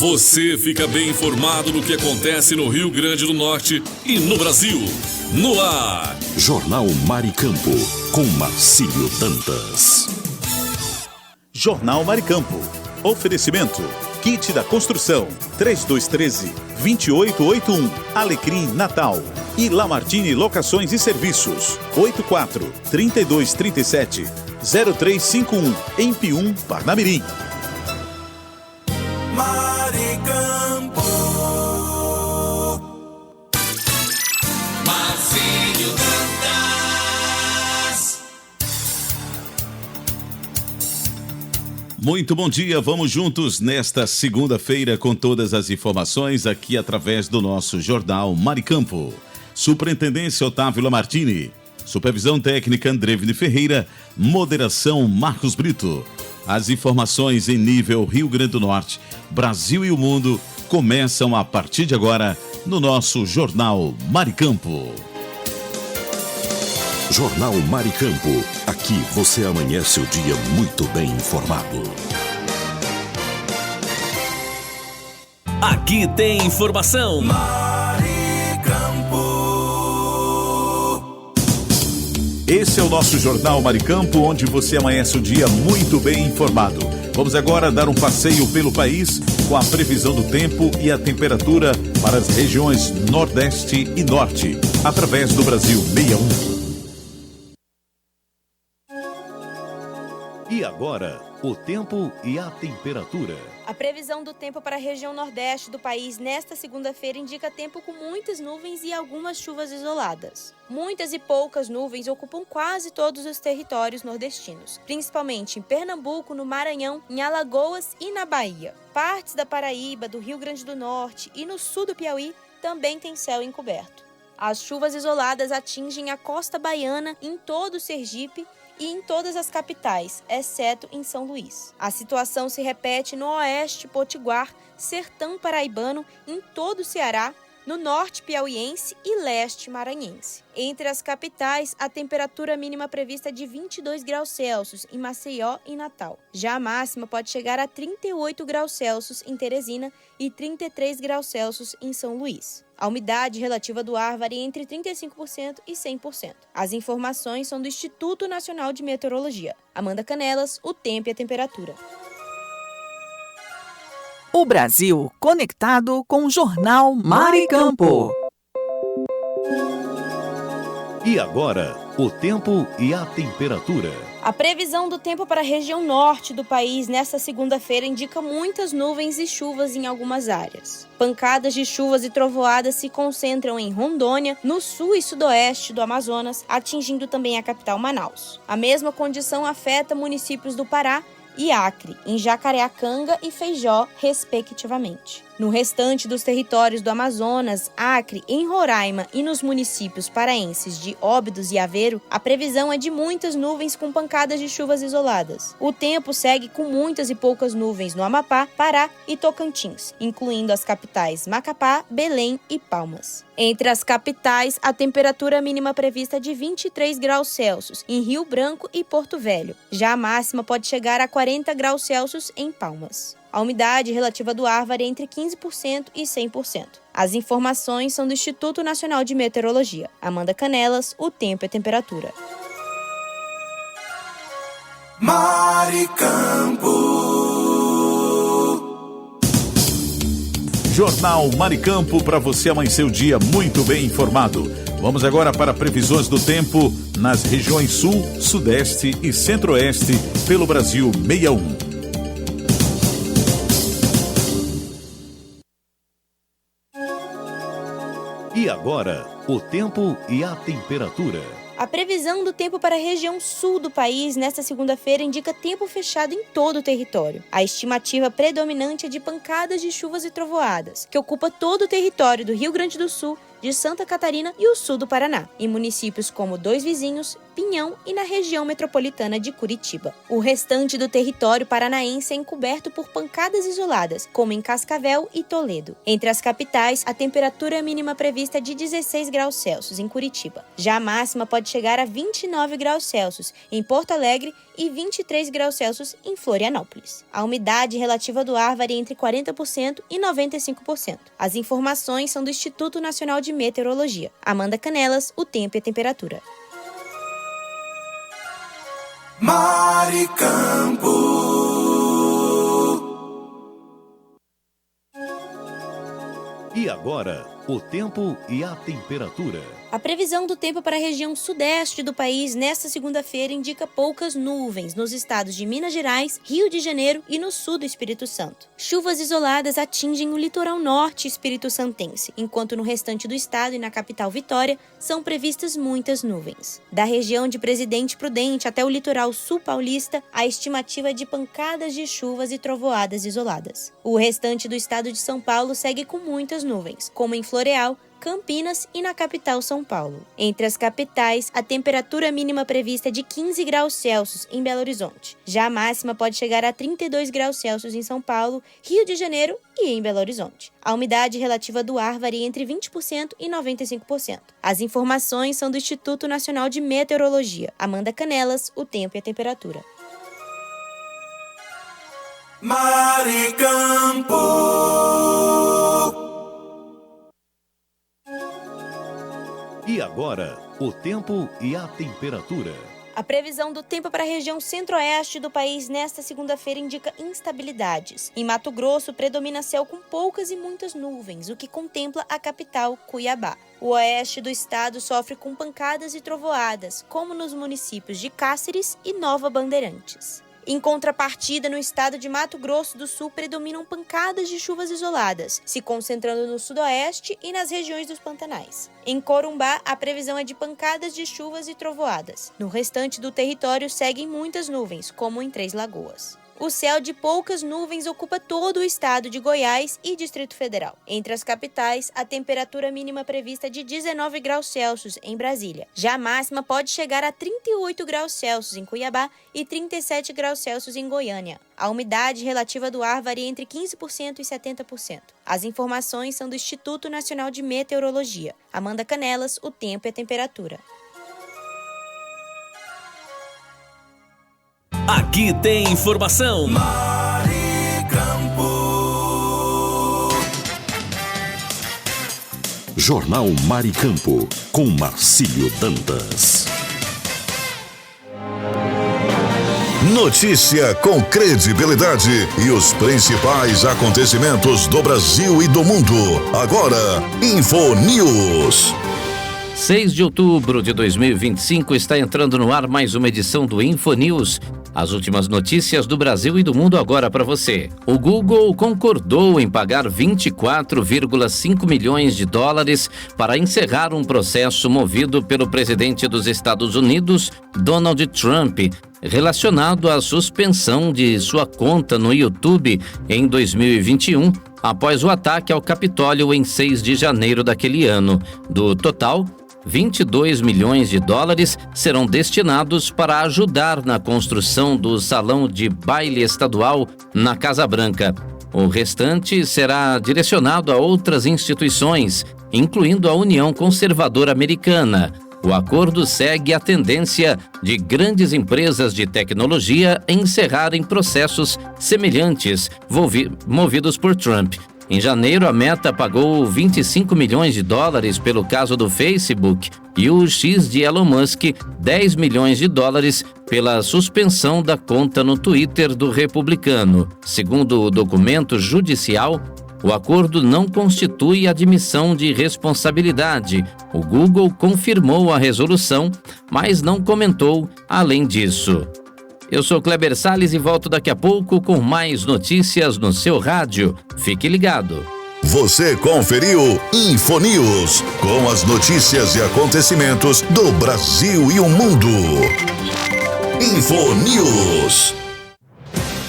Você fica bem informado do que acontece no Rio Grande do Norte e no Brasil. No ar, Jornal Maricampo, com Marcílio Dantas. Jornal Maricampo. Oferecimento. Kit da Construção. 3213-2881. Alecrim Natal. E Lamartine Locações e Serviços. 84-3237-0351. Em Pium, Parnamirim. Maricampo. Marcílio Dantas. Muito bom dia, vamos juntos nesta segunda-feira com todas as informações aqui através do nosso Jornal Maricampo. Superintendência Otávio Lamartine, Supervisão Técnica Andrevine Ferreira, Moderação Marcos Brito. As informações em nível Rio Grande do Norte, Brasil e o mundo começam a partir de agora no nosso Jornal Maricampo. Jornal Maricampo. Aqui você amanhece o dia muito bem informado. aqui tem informação. Esse é o nosso Jornal Maricampo, onde você amanhece o dia muito bem informado. Vamos agora dar um passeio pelo país com a previsão do tempo e a temperatura para as regiões Nordeste e Norte, através do Brasil 61. E agora, o tempo e a temperatura. A previsão do tempo para a região nordeste do país nesta segunda-feira indica tempo com muitas nuvens e algumas chuvas isoladas. Muitas e poucas nuvens ocupam quase todos os territórios nordestinos, principalmente em Pernambuco, no Maranhão, em Alagoas e na Bahia. Partes da Paraíba, do Rio Grande do Norte e no sul do Piauí também tem céu encoberto. As chuvas isoladas atingem a costa baiana em todo o Sergipe e em todas as capitais, exceto em São Luís. A situação se repete no oeste potiguar, sertão paraibano, em todo o Ceará, no norte piauiense e leste maranhense. Entre as capitais, a temperatura mínima prevista é de 22 graus Celsius em Maceió e Natal. Já a máxima pode chegar a 38 graus Celsius em Teresina e 33 graus Celsius em São Luís. A umidade relativa do ar varia entre 35% e 100%. As informações são do Instituto Nacional de Meteorologia. Amanda Canelas, o tempo e a temperatura. O Brasil conectado com o Jornal Maricampo. E agora, o tempo e a temperatura. A previsão do tempo para a região norte do país nesta segunda-feira indica muitas nuvens e chuvas em algumas áreas. Pancadas de chuvas e trovoadas se concentram em Rondônia, no sul e sudoeste do Amazonas, atingindo também a capital Manaus. A mesma condição afeta municípios do Pará e Acre, em Jacareacanga e Feijó, respectivamente. No restante dos territórios do Amazonas, Acre, em Roraima e nos municípios paraenses de Óbidos e Aveiro, a previsão é de muitas nuvens com pancadas de chuvas isoladas. O tempo segue com muitas e poucas nuvens no Amapá, Pará e Tocantins, incluindo as capitais Macapá, Belém e Palmas. Entre as capitais, a temperatura mínima prevista é de 23 graus Celsius em Rio Branco e Porto Velho. Já a máxima pode chegar a 40 graus Celsius em Palmas. A umidade relativa do ar varia entre 15% e 100%. As informações são do Instituto Nacional de Meteorologia. Amanda Canelas, o tempo e a temperatura. Maricampo. Jornal Maricampo, para você amanhecer o dia muito bem informado. Vamos agora para previsões do tempo nas regiões Sul, Sudeste e Centro-Oeste pelo Brasil 61. E agora, o tempo e a temperatura. A previsão do tempo para a região sul do país nesta segunda-feira indica tempo fechado em todo o território. A estimativa predominante é de pancadas de chuvas e trovoadas, que ocupa todo o território do Rio Grande do Sul, de Santa Catarina e o sul do Paraná, em municípios como Dois Vizinhos, Pinhão e na região metropolitana de Curitiba. O restante do território paranaense é encoberto por pancadas isoladas, como em Cascavel e Toledo. Entre as capitais, a temperatura mínima prevista é de 16 graus Celsius em Curitiba. Já a máxima pode chegar a 29 graus Celsius em Porto Alegre e 23 graus Celsius em Florianópolis. A umidade relativa do ar varia entre 40% e 95%. As informações são do Instituto Nacional de Meteorologia. Amanda Canelas, o tempo e a temperatura. Maricampo. E agora, o tempo e a temperatura. A previsão do tempo para a região sudeste do país nesta segunda-feira indica poucas nuvens nos estados de Minas Gerais, Rio de Janeiro e no sul do Espírito Santo. Chuvas isoladas atingem o litoral norte espírito-santense, enquanto no restante do estado e na capital Vitória são previstas muitas nuvens. Da região de Presidente Prudente até o litoral sul paulista, a estimativa é de pancadas de chuvas e trovoadas isoladas. O restante do estado de São Paulo segue com muitas nuvens, como em Floreal, Campinas e na capital São Paulo. Entre as capitais, a temperatura mínima prevista é de 15 graus Celsius em Belo Horizonte. Já a máxima pode chegar a 32 graus Celsius em São Paulo, Rio de Janeiro e em Belo Horizonte. A umidade relativa do ar varia entre 20% e 95%. As informações são do Instituto Nacional de Meteorologia. Amanda Canelas, o tempo e a temperatura. Maricampo. E agora, o tempo e a temperatura. A previsão do tempo para a região centro-oeste do país nesta segunda-feira indica instabilidades. Em Mato Grosso, predomina céu com poucas e muitas nuvens, o que contempla a capital, Cuiabá. O oeste do estado sofre com pancadas e trovoadas, como nos municípios de Cáceres e Nova Bandeirantes. Em contrapartida, no estado de Mato Grosso do Sul predominam pancadas de chuvas isoladas, se concentrando no sudoeste e nas regiões dos Pantanais. Em Corumbá, a previsão é de pancadas de chuvas e trovoadas. No restante do território seguem muitas nuvens, como em Três Lagoas. O céu de poucas nuvens ocupa todo o estado de Goiás e Distrito Federal. Entre as capitais, a temperatura mínima prevista é de 19 graus Celsius em Brasília. Já a máxima pode chegar a 38 graus Celsius em Cuiabá e 37 graus Celsius em Goiânia. A umidade relativa do ar varia entre 15% e 70%. As informações são do Instituto Nacional de Meteorologia. Amanda Canelas, o tempo e a temperatura. Aqui tem informação. Maricampo. Jornal Maricampo, com Marcílio Dantas. Notícia com credibilidade e os principais acontecimentos do Brasil e do mundo. Agora, InfoNews. 6 de outubro de 2025 está entrando no ar mais uma edição do InfoNews. As últimas notícias do Brasil e do mundo agora para você. O Google concordou em pagar 24,5 milhões de dólares para encerrar um processo movido pelo presidente dos Estados Unidos, Donald Trump, relacionado à suspensão de sua conta no YouTube em 2021, após o ataque ao Capitólio em 6 de janeiro daquele ano. Do total, 22 milhões de dólares serão destinados para ajudar na construção do salão de baile estadual na Casa Branca. O restante será direcionado a outras instituições, incluindo a União Conservadora Americana. O acordo segue a tendência de grandes empresas de tecnologia encerrarem processos semelhantes movidos por Trump. Em janeiro, a Meta pagou 25 milhões de dólares pelo caso do Facebook e o X de Elon Musk 10 milhões de dólares pela suspensão da conta no Twitter do republicano. Segundo o documento judicial, o acordo não constitui admissão de responsabilidade. O Google confirmou a resolução, mas não comentou além disso. Eu sou Kleber Salles e volto daqui a pouco com mais notícias no seu rádio. Fique ligado. Você conferiu InfoNews, com as notícias e acontecimentos do Brasil e o mundo. InfoNews.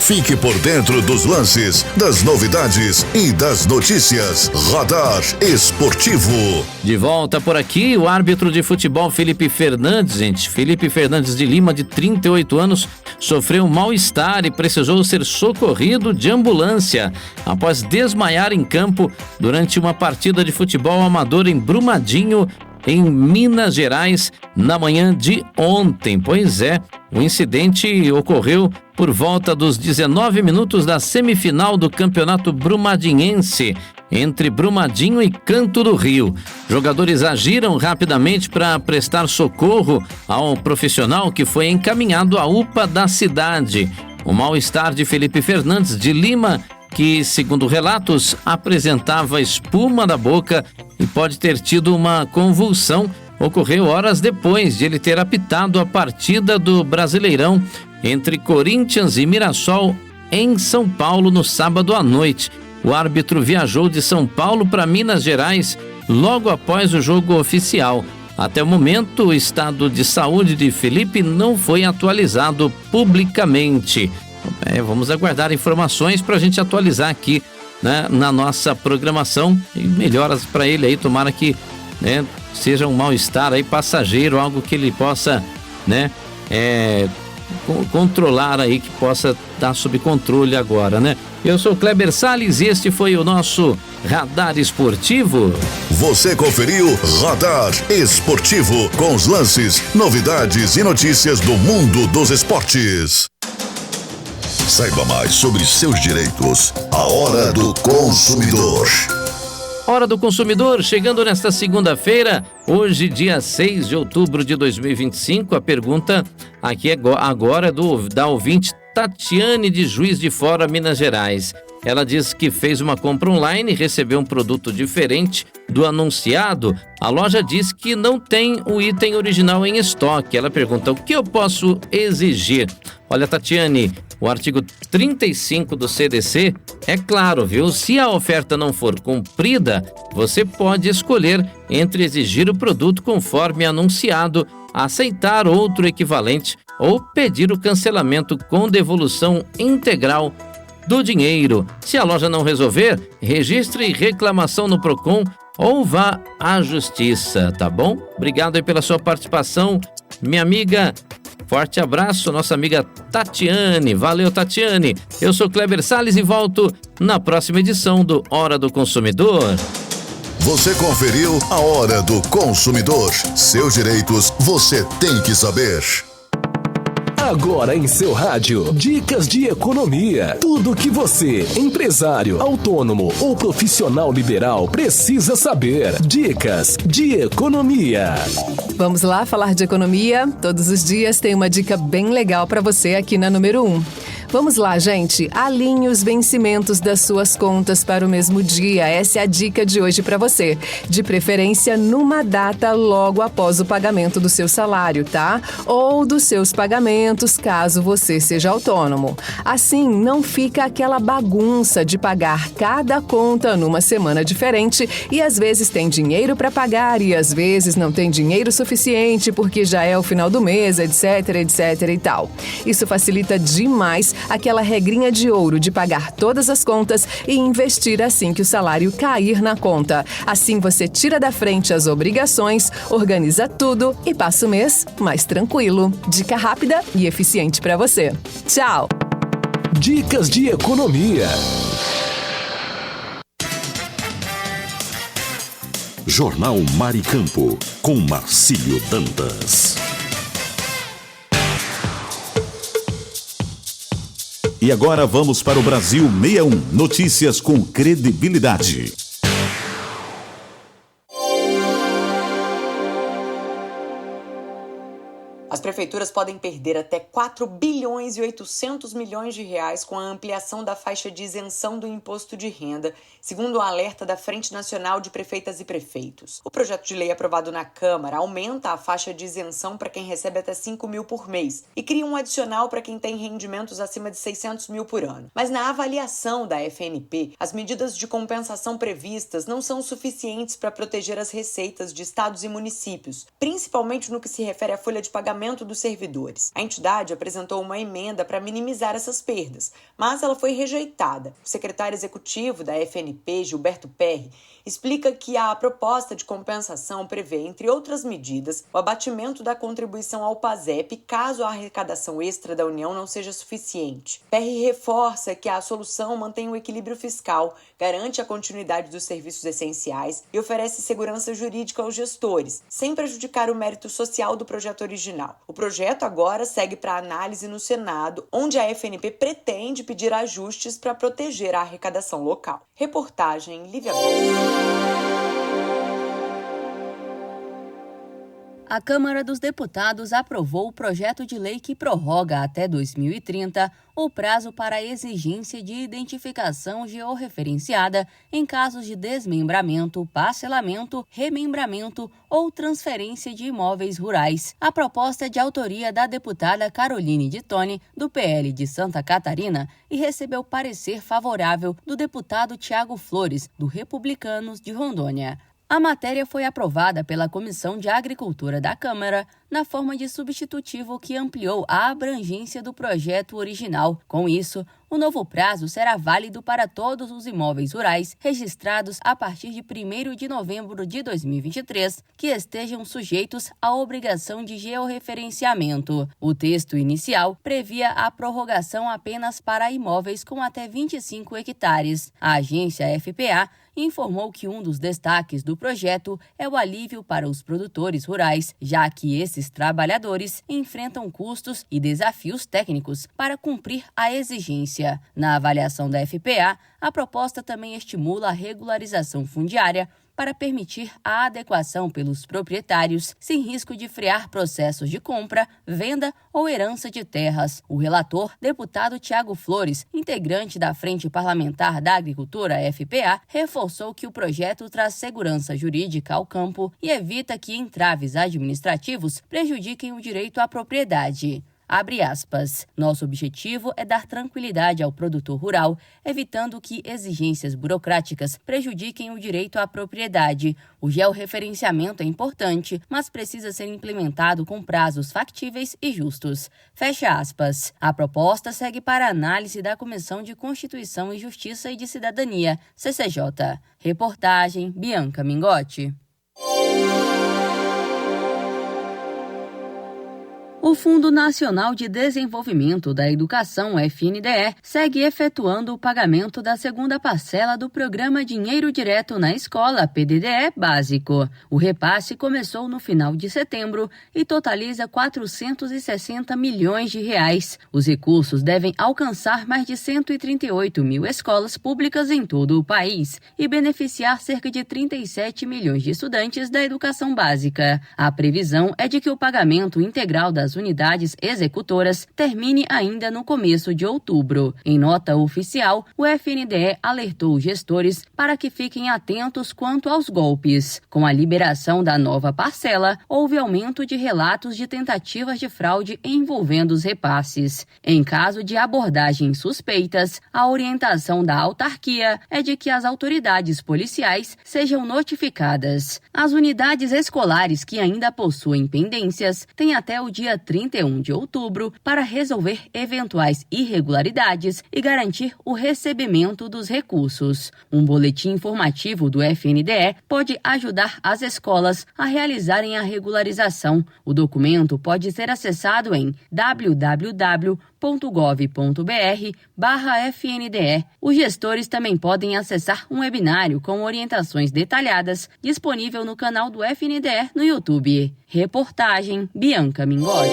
Fique por dentro dos lances, das novidades e das notícias. Radar Esportivo. De volta por aqui, o árbitro de futebol Felipe Fernandes, gente. Felipe Fernandes de Lima, de 38 anos, sofreu um mal-estar e precisou ser socorrido de ambulância após desmaiar em campo durante uma partida de futebol amador em Brumadinho, em Minas Gerais, na manhã de ontem. Pois é, o incidente ocorreu por volta dos 19 minutos da semifinal do Campeonato Brumadinhense, entre Brumadinho e Canto do Rio. Jogadores agiram rapidamente para prestar socorro ao profissional, que foi encaminhado à UPA da cidade. O mal-estar de Felipe Fernandes de Lima, que, segundo relatos, apresentava espuma da boca e pode ter tido uma convulsão, ocorreu horas depois de ele ter apitado a partida do Brasileirão entre Corinthians e Mirassol em São Paulo no sábado à noite. O árbitro viajou de São Paulo para Minas Gerais logo após o jogo oficial. Até o momento, o estado de saúde de Felipe não foi atualizado publicamente. Vamos aguardar informações para a gente atualizar aqui, né, na nossa programação, e melhoras para ele aí. Tomara que, né, seja um mal-estar aí passageiro, algo que ele possa, né, controlar aí, que possa estar sob controle agora, né? Eu sou Kleber Salles e este foi o nosso Radar Esportivo. Você conferiu Radar Esportivo, com os lances, novidades e notícias do mundo dos esportes. Saiba mais sobre seus direitos. A Hora do Consumidor. Hora do Consumidor, chegando nesta segunda-feira, hoje, dia 6 de outubro de 2025. A pergunta aqui agora é da ouvinte Tatiane, de Juiz de Fora, Minas Gerais. Ela diz que fez uma compra online e recebeu um produto diferente do anunciado. A loja diz que não tem o item original em estoque. Ela pergunta: o que eu posso exigir? Olha, Tatiane, o artigo 35 do CDC é claro, viu? Se a oferta não for cumprida, você pode escolher entre exigir o produto conforme anunciado, aceitar outro equivalente ou pedir o cancelamento com devolução integral do dinheiro. Se a loja não resolver, registre reclamação no Procon ou vá à justiça, tá bom? Obrigado aí pela sua participação, minha amiga. Forte abraço, nossa amiga Tatiane. Valeu, Tatiane. Eu sou Kleber Salles e volto na próxima edição do Hora do Consumidor. Você conferiu a Hora do Consumidor. Seus direitos você tem que saber. Agora em seu rádio, dicas de economia. Tudo que você, empresário, autônomo ou profissional liberal, precisa saber. Dicas de economia. Vamos lá falar de economia? Todos os dias tem uma dica bem legal para você aqui na número 1. Vamos lá, gente. Alinhe os vencimentos das suas contas para o mesmo dia. Essa é a dica de hoje para você. De preferência, numa data logo após o pagamento do seu salário, tá? Ou dos seus pagamentos, caso você seja autônomo. Assim, não fica aquela bagunça de pagar cada conta numa semana diferente e às vezes tem dinheiro para pagar e às vezes não tem dinheiro suficiente porque já é o final do mês, etc, etc e tal. Isso facilita demais aquela regrinha de ouro de pagar todas as contas e investir assim que o salário cair na conta. Assim você tira da frente as obrigações, organiza tudo e passa o mês mais tranquilo. Dica rápida e eficiente para você. Tchau! Dicas de economia. Jornal Maricampo, com Marcílio Dantas. E agora vamos para o Brasil 61. Notícias com credibilidade. As prefeituras podem perder até 4 bilhões e 800 milhões de reais com a ampliação da faixa de isenção do imposto de renda, segundo o alerta da Frente Nacional de Prefeitas e Prefeitos. O projeto de lei aprovado na Câmara aumenta a faixa de isenção para quem recebe até 5 mil por mês e cria um adicional para quem tem rendimentos acima de 600 mil por ano. Mas na avaliação da FNP, as medidas de compensação previstas não são suficientes para proteger as receitas de estados e municípios, principalmente no que se refere à folha de pagamento pagamento dos servidores. A entidade apresentou uma emenda para minimizar essas perdas, mas ela foi rejeitada. O secretário executivo da FNP, Gilberto Perri, explica que a proposta de compensação prevê, entre outras medidas, o abatimento da contribuição ao PASEP caso a arrecadação extra da União não seja suficiente. Perri reforça que a solução mantém o equilíbrio fiscal, garante a continuidade dos serviços essenciais e oferece segurança jurídica aos gestores, sem prejudicar o mérito social do projeto original. O projeto agora segue para análise no Senado, onde a FNP pretende pedir ajustes para proteger a arrecadação local. Reportagem Lívia Borges. A Câmara dos Deputados aprovou o projeto de lei que prorroga até 2030 o prazo para a exigência de identificação georreferenciada em casos de desmembramento, parcelamento, remembramento ou transferência de imóveis rurais. A proposta é de autoria da deputada Caroline de Toni, do PL de Santa Catarina, e recebeu parecer favorável do deputado Tiago Flores, do Republicanos de Rondônia. A matéria foi aprovada pela Comissão de Agricultura da Câmara na forma de substitutivo que ampliou a abrangência do projeto original. Com isso, o novo prazo será válido para todos os imóveis rurais registrados a partir de 1º de novembro de 2023 que estejam sujeitos à obrigação de georreferenciamento. O texto inicial previa a prorrogação apenas para imóveis com até 25 hectares. A agência FPA informou que um dos destaques do projeto é o alívio para os produtores rurais, já que esses trabalhadores enfrentam custos e desafios técnicos para cumprir a exigência. Na avaliação da FPA, a proposta também estimula a regularização fundiária para permitir a adequação pelos proprietários, sem risco de frear processos de compra, venda ou herança de terras. O relator, deputado Tiago Flores, integrante da Frente Parlamentar da Agricultura, FPA, reforçou que o projeto traz segurança jurídica ao campo e evita que entraves administrativos prejudiquem o direito à propriedade. Abre aspas. Nosso objetivo é dar tranquilidade ao produtor rural, evitando que exigências burocráticas prejudiquem o direito à propriedade. O georreferenciamento é importante, mas precisa ser implementado com prazos factíveis e justos. Fecha aspas. A proposta segue para análise da Comissão de Constituição e Justiça e de Cidadania, CCJ. Reportagem Bianca Mingotti. O Fundo Nacional de Desenvolvimento da Educação, FNDE, segue efetuando o pagamento da segunda parcela do Programa Dinheiro Direto na Escola, PDDE Básico. O repasse começou no final de setembro e totaliza R$ 460 milhões. Os recursos devem alcançar mais de 138 mil escolas públicas em todo o país e beneficiar cerca de 37 milhões de estudantes da educação básica. A previsão é de que o pagamento integral das unidades executoras termine ainda no começo de outubro. Em nota oficial, o FNDE alertou os gestores para que fiquem atentos quanto aos golpes. Com a liberação da nova parcela, houve aumento de relatos de tentativas de fraude envolvendo os repasses. Em caso de abordagens suspeitas, a orientação da autarquia é de que as autoridades policiais sejam notificadas. As unidades escolares que ainda possuem pendências têm até o dia 31 de outubro para resolver eventuais irregularidades e garantir o recebimento dos recursos. Um boletim informativo do FNDE pode ajudar as escolas a realizarem a regularização. O documento pode ser acessado em www.gov.br/FNDE. Os gestores também podem acessar um webinário com orientações detalhadas disponível no canal do FNDE no YouTube. Reportagem Bianca Mingotti.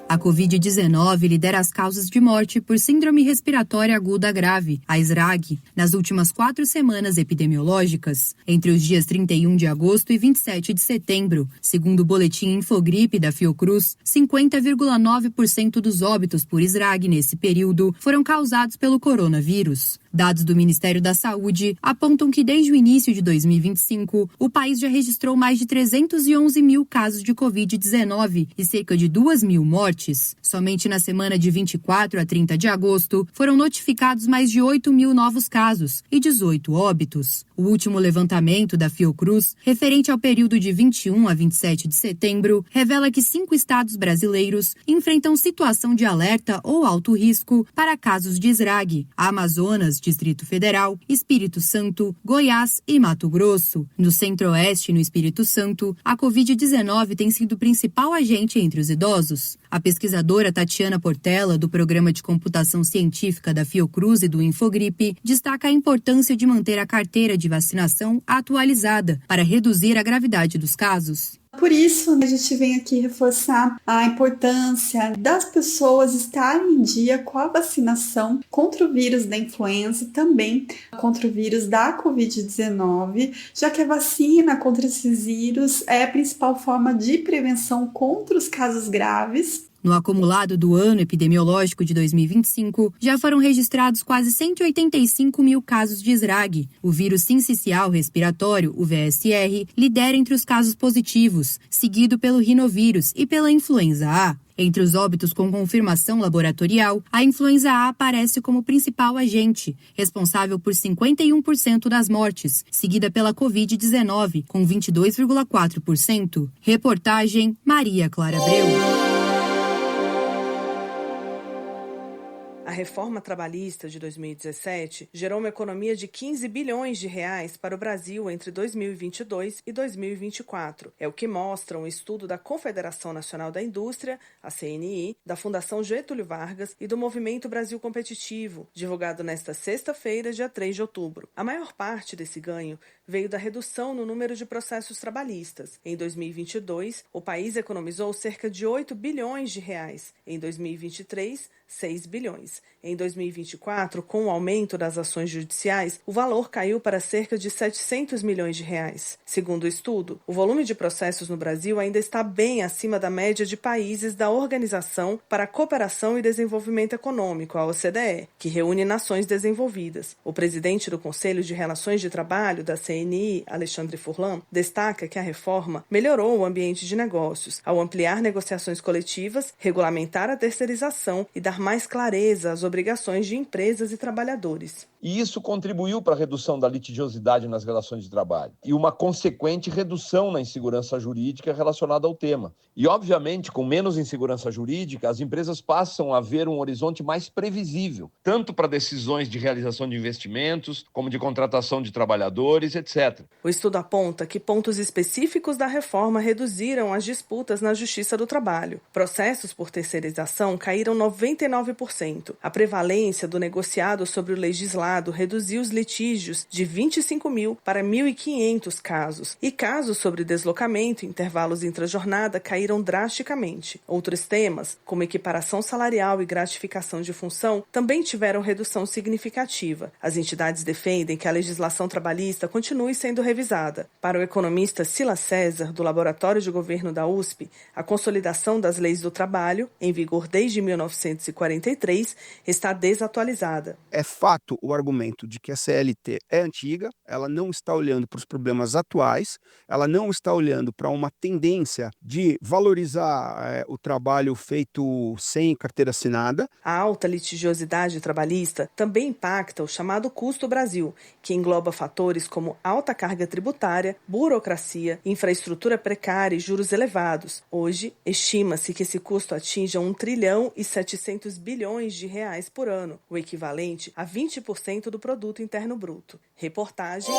A Covid-19 lidera as causas de morte por síndrome respiratória aguda grave, a SRAG, nas últimas 4 semanas epidemiológicas, entre os dias 31 de agosto e 27 de setembro. Segundo o boletim Infogripe da Fiocruz, 50,9% dos óbitos por SRAG nesse período foram causados pelo coronavírus. Dados do Ministério da Saúde apontam que desde o início de 2025, o país já registrou mais de 311 mil casos de Covid-19 e cerca de 2 mil mortes. Somente na semana de 24 a 30 de agosto, foram notificados mais de 8 mil novos casos e 18 óbitos. O último levantamento da Fiocruz, referente ao período de 21 a 27 de setembro, revela que 5 estados brasileiros enfrentam situação de alerta ou alto risco para casos de esrague: Amazonas, Distrito Federal, Espírito Santo, Goiás e Mato Grosso. No Centro-Oeste e no Espírito Santo, a Covid-19 tem sido o principal agente entre os idosos. A pesquisadora Tatiana Portela, do Programa de Computação Científica da Fiocruz e do Infogripe, destaca a importância de manter a carteira de vacinação atualizada para reduzir a gravidade dos casos. Por isso, a gente vem aqui reforçar a importância das pessoas estarem em dia com a vacinação contra o vírus da influenza e também contra o vírus da Covid-19, já que a vacina contra esses vírus é a principal forma de prevenção contra os casos graves. No acumulado do ano epidemiológico de 2025, já foram registrados quase 185 mil casos de esrague. O vírus sincicial respiratório, o VSR, lidera entre os casos positivos, seguido pelo rinovírus e pela influenza A. Entre os óbitos com confirmação laboratorial, a influenza A aparece como principal agente, responsável por 51% das mortes, seguida pela Covid-19, com 22,4%. Reportagem Maria Clara Abreu. A reforma trabalhista de 2017 gerou uma economia de 15 bilhões de reais para o Brasil entre 2022 e 2024. É o que mostra um estudo da Confederação Nacional da Indústria, a CNI, da Fundação Getúlio Vargas e do Movimento Brasil Competitivo, divulgado nesta sexta-feira, dia 3 de outubro. A maior parte desse ganho veio da redução no número de processos trabalhistas. Em 2022, o país economizou cerca de 8 bilhões de reais. Em 2023, 6 bilhões. Em 2024, com o aumento das ações judiciais, o valor caiu para cerca de 700 milhões de reais. Segundo o estudo, o volume de processos no Brasil ainda está bem acima da média de países da Organização para a Cooperação e Desenvolvimento Econômico, a OCDE, que reúne nações desenvolvidas. O presidente do Conselho de Relações de Trabalho da CNI, Alexandre Furlan, destaca que a reforma melhorou o ambiente de negócios, ao ampliar negociações coletivas, regulamentar a terceirização e dar mais clareza às obrigações de empresas e trabalhadores. E isso contribuiu para a redução da litigiosidade nas relações de trabalho e uma consequente redução na insegurança jurídica relacionada ao tema. E, obviamente, com menos insegurança jurídica, as empresas passam a ver um horizonte mais previsível, tanto para decisões de realização de investimentos, como de contratação de trabalhadores, etc. O estudo aponta que pontos específicos da reforma reduziram as disputas na Justiça do Trabalho. Processos por terceirização caíram 99%. A prevalência do negociado sobre o legislado reduziu os litígios de 25 mil para 1.500 casos. E casos sobre deslocamento e intervalos intrajornada caíram drasticamente. Outros temas, como equiparação salarial e gratificação de função, também tiveram redução significativa. As entidades defendem que a legislação trabalhista continue sendo revisada. Para o economista Silas César, do Laboratório de Governo da USP, a consolidação das leis do trabalho, em vigor desde 1943, está desatualizada. É fato o argumento de que a CLT é antiga, ela não está olhando para os problemas atuais, ela não está olhando para uma tendência de valorizar o trabalho feito sem carteira assinada. A alta litigiosidade trabalhista também impacta o chamado custo Brasil, que engloba fatores como alta carga tributária, burocracia, infraestrutura precária e juros elevados. Hoje, estima-se que esse custo atinja 1 trilhão e 700 bilhões de reais por ano, o equivalente a 20% do produto interno bruto. Reportagem.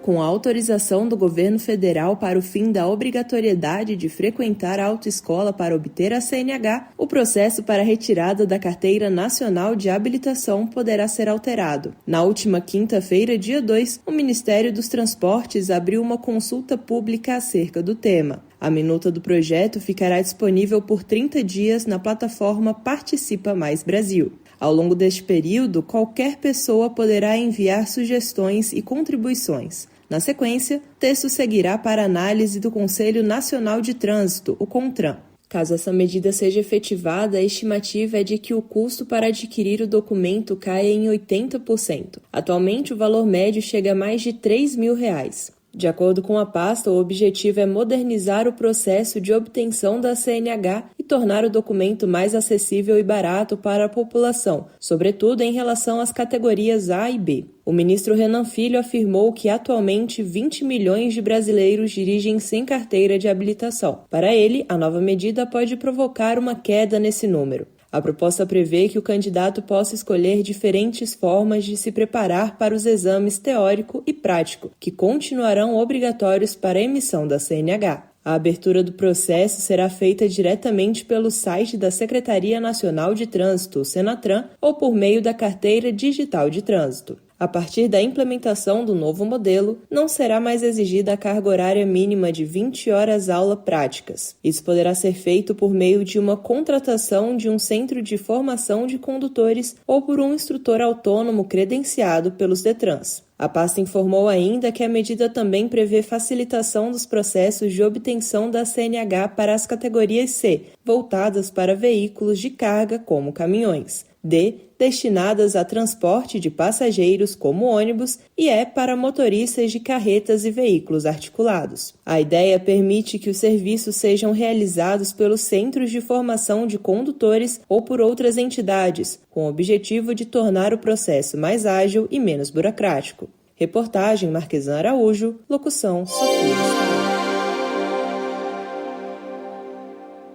Com a autorização do governo federal para o fim da obrigatoriedade de frequentar a autoescola para obter a CNH, o processo para a retirada da Carteira Nacional de Habilitação poderá ser alterado. Na última quinta-feira, dia 2, o Ministério dos Transportes abriu uma consulta pública acerca do tema. A minuta do projeto ficará disponível por 30 dias na plataforma Participa Mais Brasil. Ao longo deste período, qualquer pessoa poderá enviar sugestões e contribuições. Na sequência, o texto seguirá para análise do Conselho Nacional de Trânsito, o CONTRAN. Caso essa medida seja efetivada, a estimativa é de que o custo para adquirir o documento caia em 80%. Atualmente, o valor médio chega a mais de R$3.000. De acordo com a pasta, o objetivo é modernizar o processo de obtenção da CNH e tornar o documento mais acessível e barato para a população, sobretudo em relação às categorias A e B. O ministro Renan Filho afirmou que atualmente 20 milhões de brasileiros dirigem sem carteira de habilitação. Para ele, a nova medida pode provocar uma queda nesse número. A proposta prevê que o candidato possa escolher diferentes formas de se preparar para os exames teórico e prático, que continuarão obrigatórios para a emissão da CNH. A abertura do processo será feita diretamente pelo site da Secretaria Nacional de Trânsito, Senatran, ou por meio da Carteira Digital de Trânsito. A partir da implementação do novo modelo, não será mais exigida a carga horária mínima de 20 horas aula práticas. Isso poderá ser feito por meio de uma contratação de um centro de formação de condutores ou por um instrutor autônomo credenciado pelos Detrans. A pasta informou ainda que a medida também prevê facilitação dos processos de obtenção da CNH para as categorias C, voltadas para veículos de carga como caminhões, D, destinadas a transporte de passageiros como ônibus, e E para motoristas de carretas e veículos articulados. A ideia permite que os serviços sejam realizados pelos centros de formação de condutores ou por outras entidades, com o objetivo de tornar o processo mais ágil e menos burocrático. Reportagem Marquesan Araújo, locução Sofia.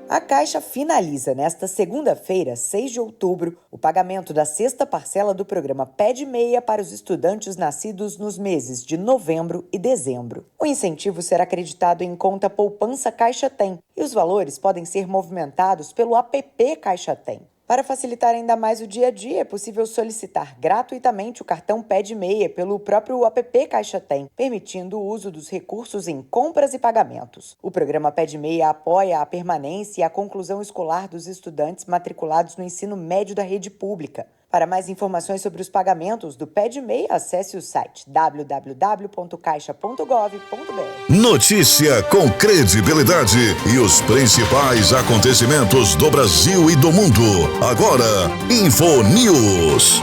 A Caixa finaliza nesta segunda-feira, 6 de outubro, o pagamento da sexta parcela do programa Pede Meia para os estudantes nascidos nos meses de novembro e dezembro. O incentivo será acreditado em conta poupança Caixa Tem e os valores podem ser movimentados pelo app Caixa Tem. Para facilitar ainda mais o dia a dia, é possível solicitar gratuitamente o cartão Pede Meia pelo próprio app Caixa Tem, permitindo o uso dos recursos em compras e pagamentos. O programa Pede Meia apoia a permanência e a conclusão escolar dos estudantes matriculados no ensino médio da rede pública. Para mais informações sobre os pagamentos do Pede Meia, acesse o site www.caixa.gov.br. Notícia com credibilidade e os principais acontecimentos do Brasil e do mundo. Agora, InfoNews.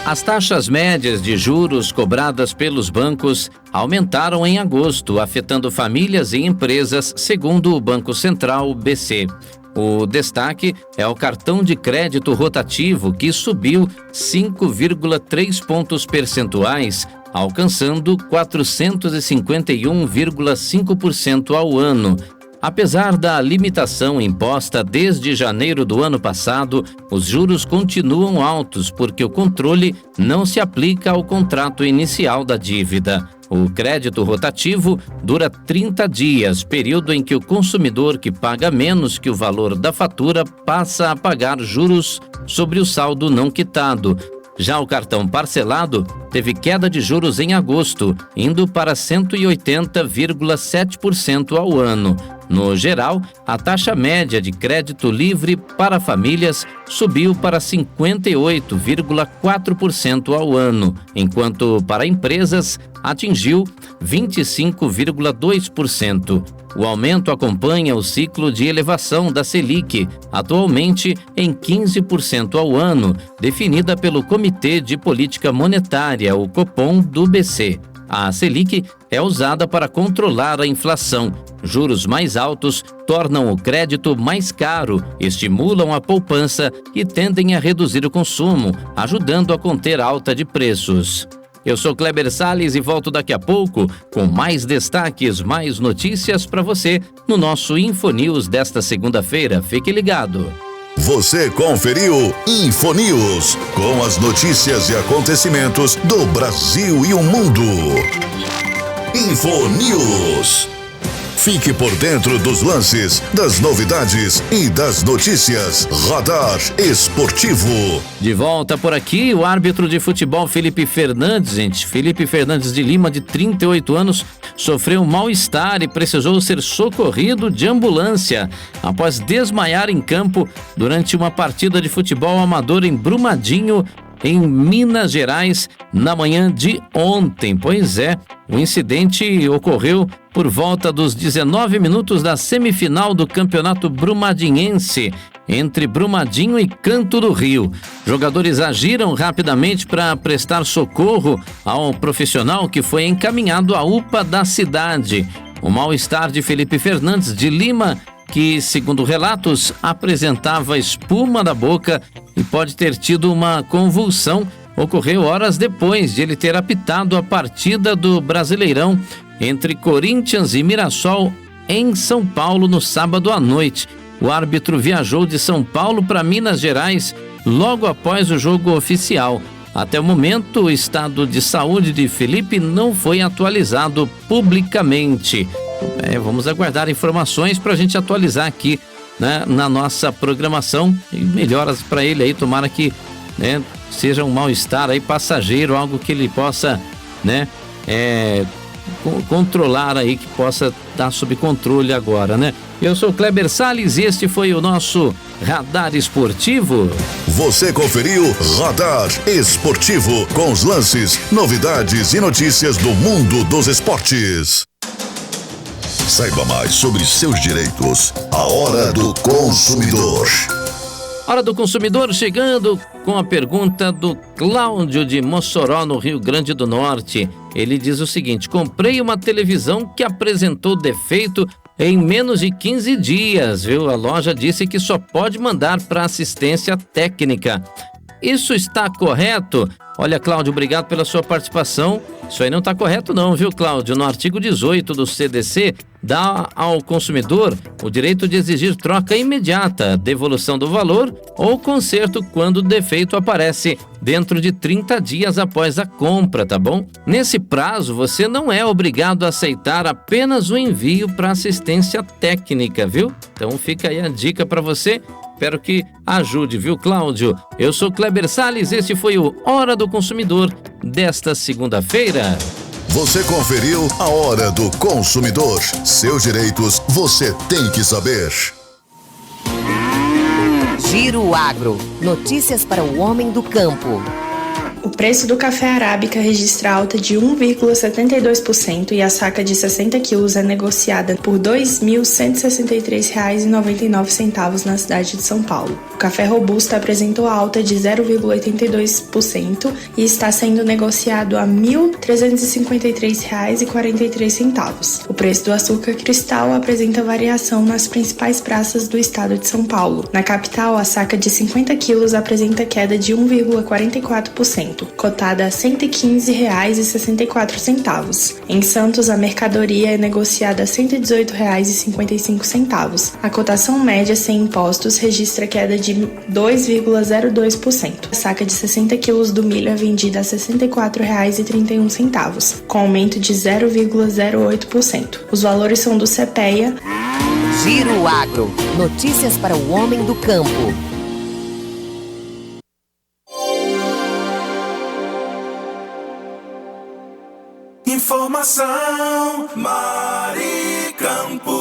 As taxas médias de juros cobradas pelos bancos aumentaram em agosto, afetando famílias e empresas, segundo o Banco Central, BC. O destaque é o cartão de crédito rotativo, que subiu 5,3 pontos percentuais, alcançando 451,5% ao ano. Apesar da limitação imposta desde janeiro do ano passado, os juros continuam altos porque o controle não se aplica ao contrato inicial da dívida. O crédito rotativo dura 30 dias, período em que o consumidor que paga menos que o valor da fatura passa a pagar juros sobre o saldo não quitado. Já o cartão parcelado teve queda de juros em agosto, indo para 180,7% ao ano. No geral, a taxa média de crédito livre para famílias subiu para 58,4% ao ano, enquanto para empresas atingiu 25,2%. O aumento acompanha o ciclo de elevação da Selic, atualmente em 15% ao ano, definida pelo Comitê de Política Monetária, o Copom, do BC. A Selic é usada para controlar a inflação. Juros mais altos tornam o crédito mais caro, estimulam a poupança e tendem a reduzir o consumo, ajudando a conter a alta de preços. Eu sou Kleber Salles e volto daqui a pouco com mais destaques, mais notícias para você no nosso InfoNews desta segunda-feira. Fique ligado. Você conferiu InfoNews, com as notícias e acontecimentos do Brasil e o mundo. InfoNews. Fique por dentro dos lances, das novidades e das notícias. Radar Esportivo. De volta por aqui, o árbitro de futebol Felipe Fernandes, Felipe Fernandes de Lima, de 38 anos, sofreu mal-estar e precisou ser socorrido de ambulância após desmaiar em campo durante uma partida de futebol amador em Brumadinho, em Minas Gerais na manhã de ontem. Pois é, o incidente ocorreu por volta dos 19 minutos da semifinal do Campeonato Brumadinhense, entre Brumadinho e Canto do Rio. Jogadores agiram rapidamente para prestar socorro ao profissional que foi encaminhado à UPA da cidade. O mal-estar de Felipe Fernandes de Lima, que, segundo relatos, apresentava espuma na boca e pode ter tido uma convulsão, ocorreu horas depois de ele ter apitado a partida do Brasileirão entre Corinthians e Mirassol em São Paulo no sábado à noite. O árbitro viajou de São Paulo para Minas Gerais logo após o jogo oficial. Até o momento, o estado de saúde de Felipe não foi atualizado publicamente. Vamos aguardar informações para a gente atualizar aqui, né, na nossa programação, e melhoras para ele aí, tomara que, né, seja um mal-estar aí passageiro, algo que ele possa, né, controlar aí, que possa estar sob controle agora, né? Eu sou o Kleber Salles e este foi o nosso Radar Esportivo. Você conferiu Radar Esportivo, com os lances, novidades e notícias do mundo dos esportes. Saiba mais sobre seus direitos. A Hora do Consumidor. Hora do Consumidor chegando com a pergunta do Cláudio de Mossoró, no Rio Grande do Norte. Ele diz o seguinte: comprei uma televisão que apresentou defeito em menos de 15 dias, viu? A loja disse que só pode mandar para assistência técnica. Isso está correto? Olha, Cláudio, obrigado pela sua participação. Isso aí não está correto não, viu, Cláudio? No artigo 18 do CDC, dá ao consumidor o direito de exigir troca imediata, devolução do valor ou conserto quando o defeito aparece dentro de 30 dias após a compra, tá bom? Nesse prazo, você não é obrigado a aceitar apenas o envio para assistência técnica, viu? Então fica aí a dica para você. Espero que ajude, viu, Cláudio? Eu sou Kleber Salles, este foi o Hora do Consumidor desta segunda-feira. Você conferiu a Hora do Consumidor. Seus direitos você tem que saber. Giro Agro. Notícias para o homem do campo. O preço do café arábica registra alta de 1,72% e a saca de 60 quilos é negociada por R$ 2.163,99 na cidade de São Paulo. O café robusto apresentou alta de 0,82% e está sendo negociado a R$ 1.353,43. O preço do açúcar cristal apresenta variação nas principais praças do estado de São Paulo. Na capital, a saca de 50 quilos apresenta queda de 1,44%. Cotada a R$ 115,64. Em Santos, a mercadoria é negociada a R$ 118,55. A cotação média sem impostos registra queda de 2,02%. A saca de 60 quilos do milho é vendida a R$ 64,31, com aumento de 0,08%. Os valores são do CPEA. Giro Agro. Notícias para o homem do campo. Informação Maricampo.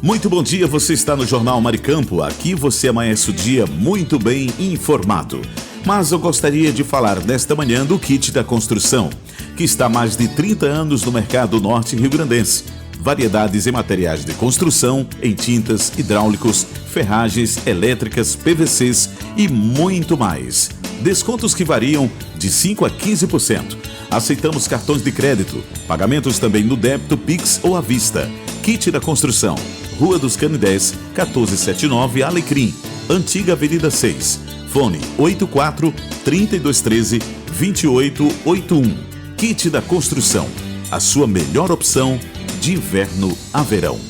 Muito bom dia, você está no Jornal Maricampo. Aqui você amanhece o dia muito bem informado. Mas eu gostaria de falar nesta manhã do kit da construção, que está há mais de 30 anos no mercado norte rio-grandense. Variedades em materiais de construção, em tintas, hidráulicos, ferragens, elétricas, PVCs e muito mais. Descontos que variam de 5% a 15%. Aceitamos cartões de crédito, pagamentos também no débito, Pix ou à vista. Kit da Construção, Rua dos Canidés, 1479 Alecrim, Antiga Avenida 6. Fone 84-3213-2881. Kit da Construção, a sua melhor opção de inverno a verão.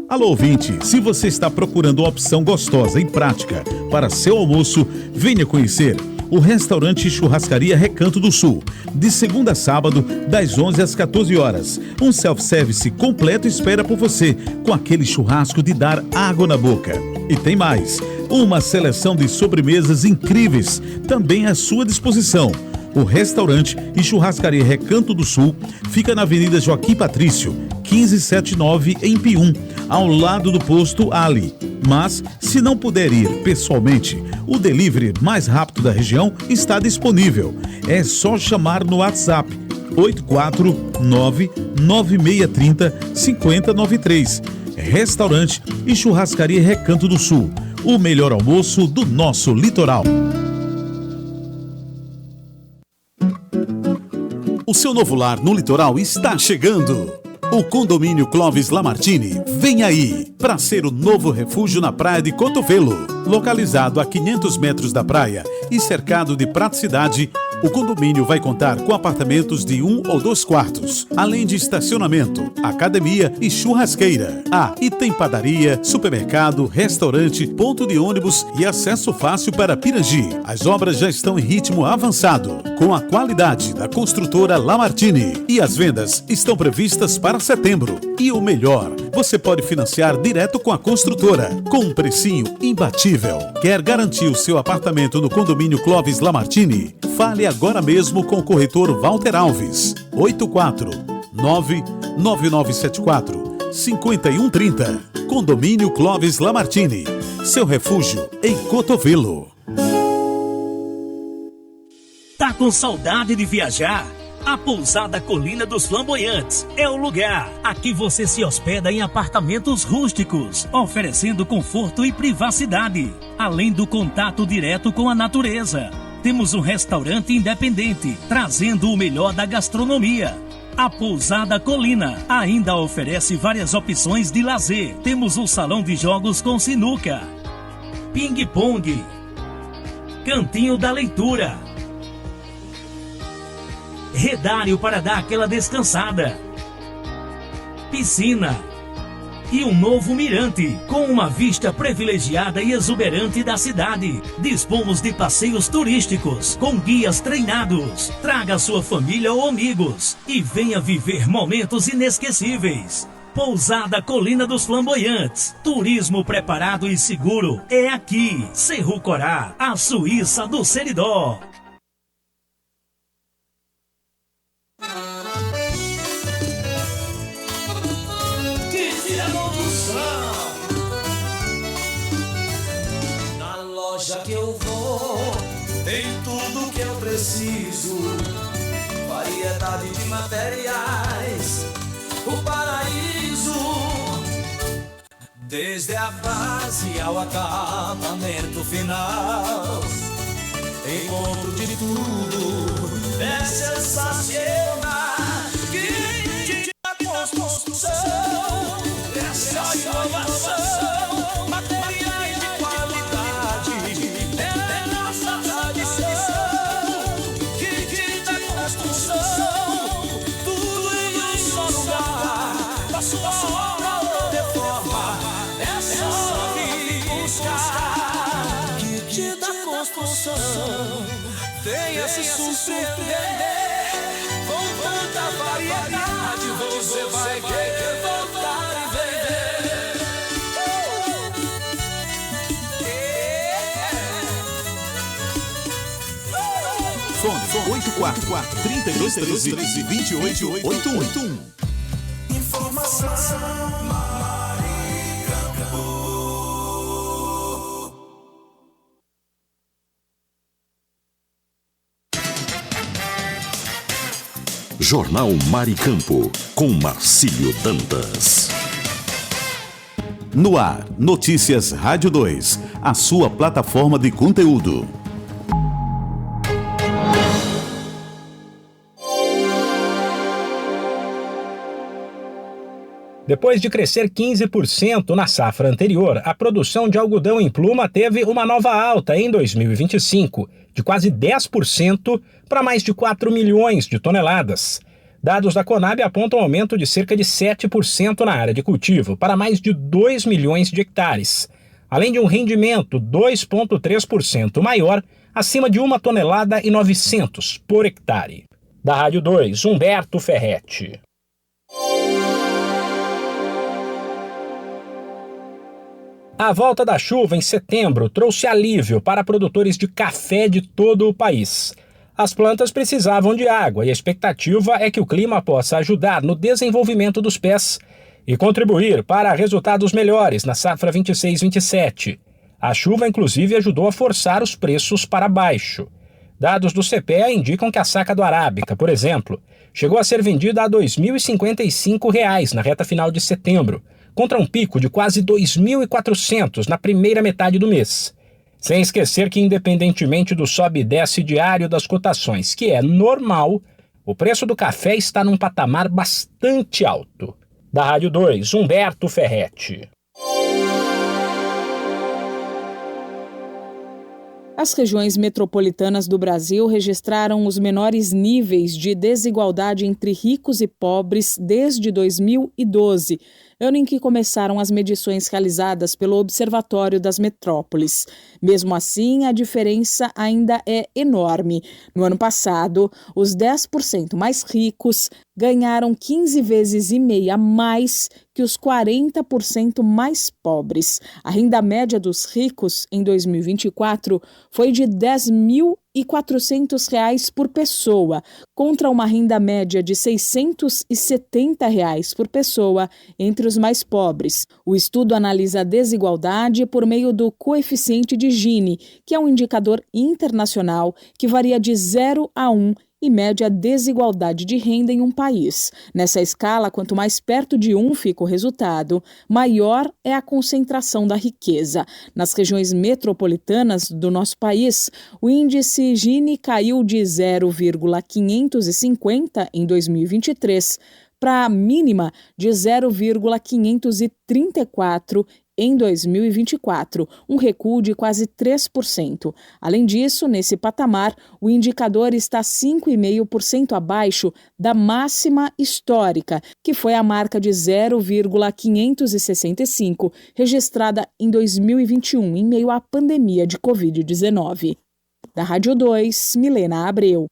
Alô, ouvinte, se você está procurando uma opção gostosa e prática para seu almoço, venha conhecer o restaurante Churrascaria Recanto do Sul, de segunda a sábado, das 11 às 14 horas. Um self-service completo espera por você, com aquele churrasco de dar água na boca. E tem mais, uma seleção de sobremesas incríveis, também à sua disposição. O restaurante e Churrascaria Recanto do Sul fica na Avenida Joaquim Patrício, 1579, em Pium, ao lado do posto Ali. Mas, se não puder ir pessoalmente, o delivery mais rápido da região está disponível. É só chamar no WhatsApp 849-9630-5093. Restaurante e Churrascaria Recanto do Sul. O melhor almoço do nosso litoral. O seu novo lar no litoral está chegando. O condomínio Clóvis Lamartine vem aí para ser o novo refúgio na praia de Cotovelo. Localizado a 500 metros da praia e cercado de praticidade, o condomínio vai contar com apartamentos de 1 ou 2 quartos, além de estacionamento, academia e churrasqueira. E tem padaria, supermercado, restaurante, ponto de ônibus e acesso fácil para Pirangi. As obras já estão em ritmo avançado, com a qualidade da construtora Lamartine. E as vendas estão previstas para setembro. E o melhor, você pode financiar direto com a construtora, com um precinho imbatível. Quer garantir o seu apartamento no condomínio Clóvis Lamartine? Fale agora mesmo com o corretor Walter Alves. 849-9974-5130. Condomínio Clóvis Lamartine. Seu refúgio em Cotovelo. Tá com saudade de viajar? A Pousada Colina dos Flamboyantes é o lugar. Aqui você se hospeda em apartamentos rústicos, oferecendo conforto e privacidade, além do contato direto com a natureza. Temos um restaurante independente, trazendo o melhor da gastronomia. A Pousada Colina ainda oferece várias opções de lazer. Temos um salão de jogos com sinuca, ping-pong, cantinho da leitura, redário para dar aquela descansada, piscina e um novo mirante com uma vista privilegiada e exuberante da cidade. Dispomos de passeios turísticos com guias treinados. Traga sua família ou amigos e venha viver momentos inesquecíveis. Pousada Colina dos Flamboyantes. Turismo preparado e seguro é aqui. Cerro Corá, a Suíça do Seridó. Na loja que eu vou, tem tudo que eu preciso. Variedade de materiais, o paraíso. Desde a base ao acabamento final, encontro de tudo, é sensacional. Que construção, essa inovação, materiais de qualidade, é nossa tradição. Que da construção, tudo em um só lugar. Da sua obra ou reforma, é só vir buscar. Que da construção, venha se surpreender. Com tanta variedade, você vai querer voltar e ver. Fone 844-3213-2881. Informação Maricampo. Jornal Maricampo, com Marcílio Dantas. No ar, Notícias Rádio 2, a sua plataforma de conteúdo. Depois de crescer 15% na safra anterior, a produção de algodão em pluma teve uma nova alta em 2025, de quase 10% para mais de 4 milhões de toneladas. Dados da Conab apontam um aumento de cerca de 7% na área de cultivo, para mais de 2 milhões de hectares, além de um rendimento 2,3% maior, acima de 1 tonelada e 900 por hectare. Da Rádio 2, Humberto Ferretti. A volta da chuva em setembro trouxe alívio para produtores de café de todo o país. As plantas precisavam de água e a expectativa é que o clima possa ajudar no desenvolvimento dos pés e contribuir para resultados melhores na safra 26-27. A chuva, inclusive, ajudou a forçar os preços para baixo. Dados do CPEA indicam que a saca do Arábica, por exemplo, chegou a ser vendida a R$ 2.055 na reta final de setembro, contra um pico de quase R$ 2.400 na primeira metade do mês. Sem esquecer que, independentemente do sobe e desce diário das cotações, que é normal, o preço do café está num patamar bastante alto. Da Rádio 2, Humberto Ferretti. As regiões metropolitanas do Brasil registraram os menores níveis de desigualdade entre ricos e pobres desde 2012, ano em que começaram as medições realizadas pelo Observatório das Metrópoles. Mesmo assim, a diferença ainda é enorme. No ano passado, os 10% mais ricos ganharam 15 vezes e meia mais que os 40% mais pobres. A renda média dos ricos em 2024 foi de R$ 10.400 por pessoa, contra uma renda média de R$ 670 por pessoa entre os mais pobres. O estudo analisa a desigualdade por meio do coeficiente de Gini, que é um indicador internacional que varia de 0 a 1 e mede a desigualdade de renda em um país. Nessa escala, quanto mais perto de 1 fica o resultado, maior é a concentração da riqueza. Nas regiões metropolitanas do nosso país, o índice Gini caiu de 0,550 em 2023 para a mínima de 0,534 em 2024, um recuo de quase 3%. Além disso, nesse patamar, o indicador está 5,5% abaixo da máxima histórica, que foi a marca de 0,565, registrada em 2021, em meio à pandemia de Covid-19. Da Rádio 2, Milena Abreu.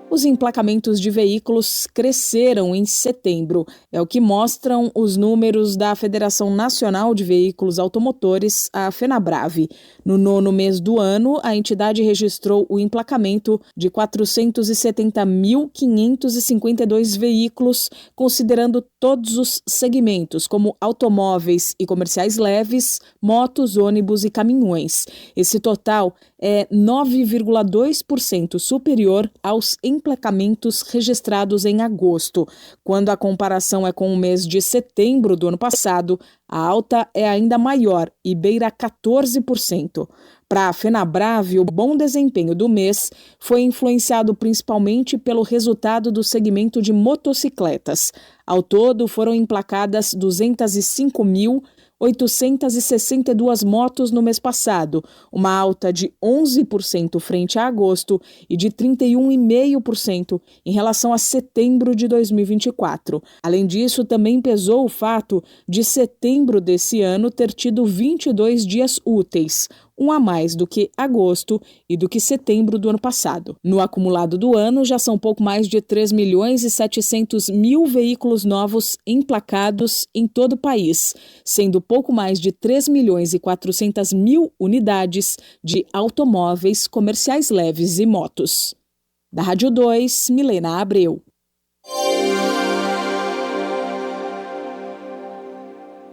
Os emplacamentos de veículos cresceram em setembro. É o que mostram os números da Federação Nacional de Veículos Automotores, a FenaBrave. No 9º mês do ano, a entidade registrou o emplacamento de 470.552 veículos, considerando todos os segmentos, como automóveis e comerciais leves, motos, ônibus e caminhões. Esse total é 9,2% superior aos emplacamentos registrados em agosto. Quando a comparação é com o mês de setembro do ano passado, a alta é ainda maior e beira 14%. Para a FenaBrave, o bom desempenho do mês foi influenciado principalmente pelo resultado do segmento de motocicletas. Ao todo, foram emplacadas 205.862 motos no mês passado, uma alta de 11% frente a agosto e de 31,5% em relação a setembro de 2024. Além disso, também pesou o fato de setembro desse ano ter tido 22 dias úteis, um a mais do que agosto e do que setembro do ano passado. No acumulado do ano, já são pouco mais de 3.700.000 veículos novos emplacados em todo o país, sendo pouco mais de 3.400.000 unidades de automóveis, comerciais leves e motos. Da Rádio 2, Milena Abreu.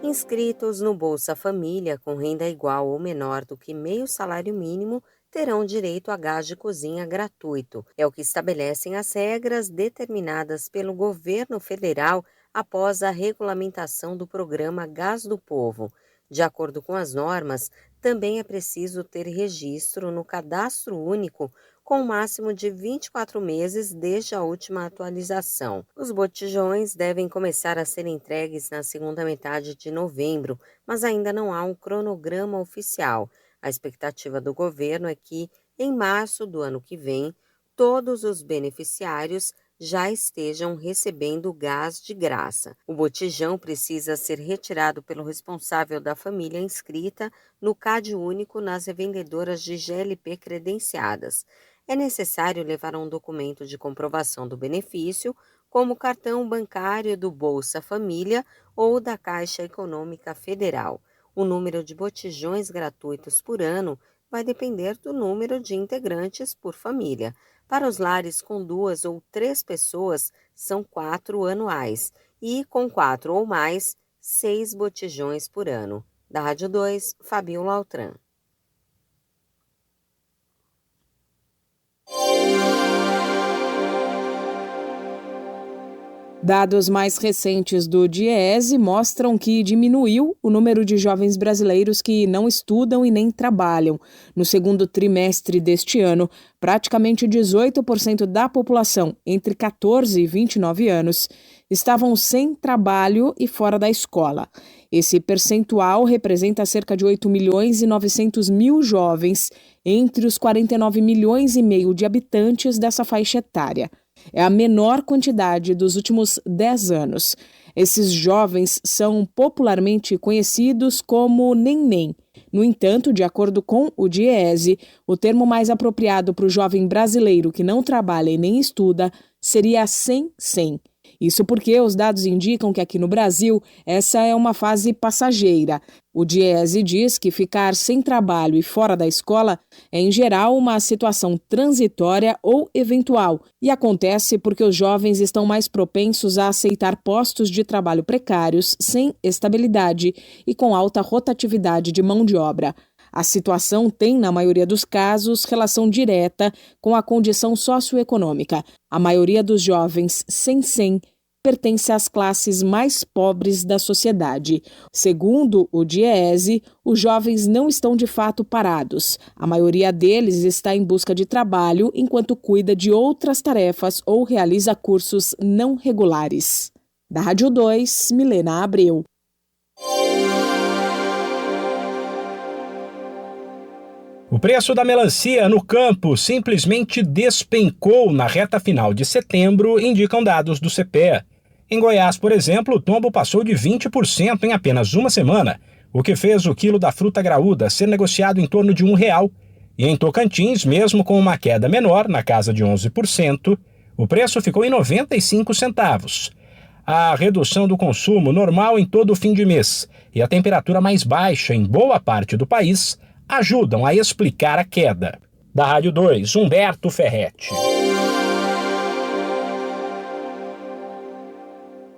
Inscritos no Bolsa Família com renda igual ou menor do que meio salário mínimo terão direito a gás de cozinha gratuito. É o que estabelecem as regras determinadas pelo governo federal após a regulamentação do programa Gás do Povo. De acordo com as normas, também é preciso ter registro no Cadastro Único com um máximo de 24 meses desde a última atualização. Os botijões devem começar a ser entregues na segunda metade de novembro, mas ainda não há um cronograma oficial. A expectativa do governo é que, em março do ano que vem, todos os beneficiários já estejam recebendo gás de graça. O botijão precisa ser retirado pelo responsável da família inscrita no CAD Único nas revendedoras de GLP credenciadas. É necessário levar um documento de comprovação do benefício, como o cartão bancário do Bolsa Família ou da Caixa Econômica Federal. O número de botijões gratuitos por ano vai depender do número de integrantes por família. Para os lares com 2 ou 3 pessoas, são 4 anuais e, com 4 ou mais, 6 botijões por ano. Da Rádio 2, Fabiola Altran. Dados mais recentes do DIEESE mostram que diminuiu o número de jovens brasileiros que não estudam e nem trabalham. No segundo trimestre deste ano, praticamente 18% da população entre 14 e 29 anos estavam sem trabalho e fora da escola. Esse percentual representa cerca de 8 milhões e 900 mil jovens entre os 49 milhões e meio de habitantes dessa faixa etária. É a menor quantidade dos últimos 10 anos. Esses jovens são popularmente conhecidos como neném. No entanto, de acordo com o DIEESE, o termo mais apropriado para o jovem brasileiro que não trabalha e nem estuda seria sem-sem. Isso porque os dados indicam que aqui no Brasil essa é uma fase passageira. O DIEESE diz que ficar sem trabalho e fora da escola é, em geral, uma situação transitória ou eventual e acontece porque os jovens estão mais propensos a aceitar postos de trabalho precários, sem estabilidade e com alta rotatividade de mão de obra. A situação tem, na maioria dos casos, relação direta com a condição socioeconômica. A maioria dos jovens sem pertence às classes mais pobres da sociedade. Segundo o DIEESE, os jovens não estão de fato parados. A maioria deles está em busca de trabalho enquanto cuida de outras tarefas ou realiza cursos não regulares. Da Rádio 2, Milena Abreu. O preço da melancia no campo simplesmente despencou na reta final de setembro, indicam dados do CPEA. Em Goiás, por exemplo, o tombo passou de 20% em apenas uma semana, o que fez o quilo da fruta graúda ser negociado em torno de R$1. E em Tocantins, mesmo com uma queda menor, na casa de 11%, o preço ficou em 95 centavos. A redução do consumo normal em todo o fim de mês e a temperatura mais baixa em boa parte do país ajudam a explicar a queda. Da Rádio 2, Humberto Ferretti.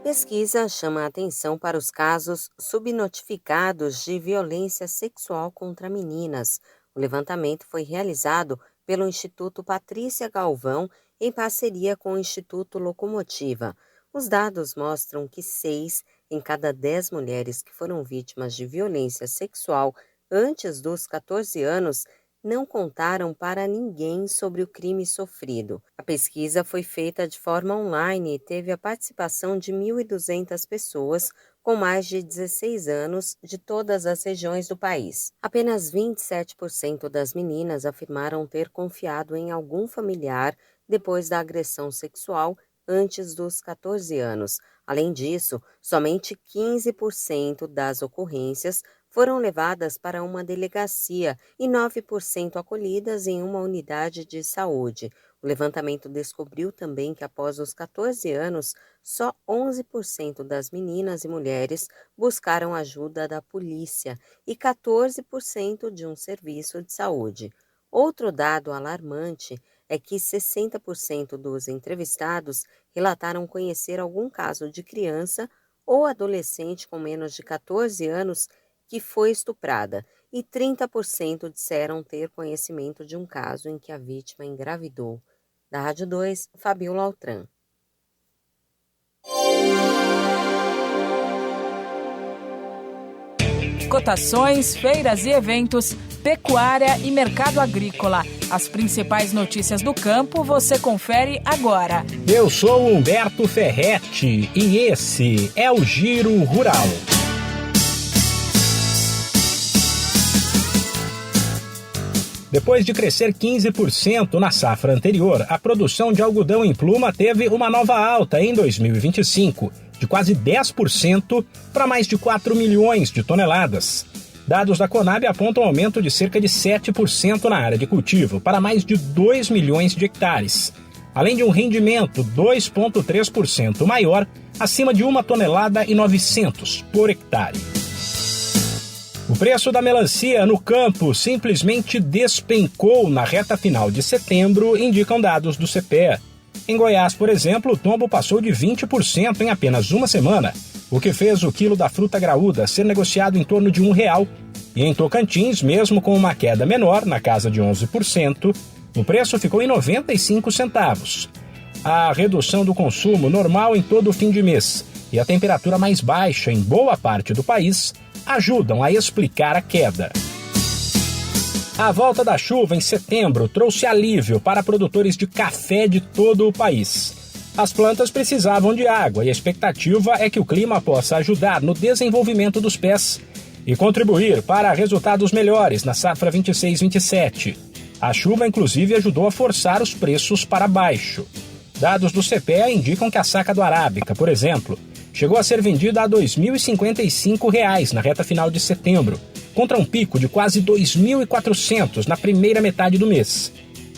Pesquisa chama a atenção para os casos subnotificados de violência sexual contra meninas. O levantamento foi realizado pelo Instituto Patrícia Galvão em parceria com o Instituto Locomotiva. Os dados mostram que 6 em cada 10 mulheres que foram vítimas de violência sexual antes dos 14 anos não contaram para ninguém sobre o crime sofrido. A pesquisa foi feita de forma online e teve a participação de 1.200 pessoas com mais de 16 anos de todas as regiões do país. Apenas 27% das meninas afirmaram ter confiado em algum familiar depois da agressão sexual antes dos 14 anos. Além disso, somente 15% das ocorrências foram levadas para uma delegacia e 9% acolhidas em uma unidade de saúde. O levantamento descobriu também que após os 14 anos, só 11% das meninas e mulheres buscaram ajuda da polícia e 14% de um serviço de saúde. Outro dado alarmante é que 60% dos entrevistados relataram conhecer algum caso de criança ou adolescente com menos de 14 anos que foi estuprada, e 30% disseram ter conhecimento de um caso em que a vítima engravidou. Da Rádio 2, Fabiola Altran. Cotações, feiras e eventos, pecuária e mercado agrícola. As principais notícias do campo você confere agora. Eu sou Humberto Ferretti e esse é o Giro Rural. Depois de crescer 15% na safra anterior, a produção de algodão em pluma teve uma nova alta em 2025, de quase 10% para mais de 4 milhões de toneladas. Dados da Conab apontam um aumento de cerca de 7% na área de cultivo, para mais de 2 milhões de hectares, além de um rendimento 2,3% maior, acima de 1,9 tonelada por hectare. O O preço da melancia no campo simplesmente despencou na reta final de setembro, indicam dados do CPEA. Em Goiás, por exemplo, o tombo passou de 20% em apenas uma semana, o que fez o quilo da fruta graúda ser negociado em torno de R$1. E em Tocantins, mesmo com uma queda menor, na casa de 11%, o preço ficou em 95 centavos. A redução do consumo normal em todo o fim de mês e a temperatura mais baixa em boa parte do país ajudam a explicar a queda. A volta da chuva em setembro trouxe alívio para produtores de café de todo o país. As plantas precisavam de água e a expectativa é que o clima possa ajudar no desenvolvimento dos pés e contribuir para resultados melhores na safra 26-27. A chuva, inclusive, ajudou a forçar os preços para baixo. Dados do CPEA indicam que a saca do Arábica, por exemplo, chegou a ser vendida a R$ 2.055 na reta final de setembro, contra um pico de quase R$ 2.400 na primeira metade do mês.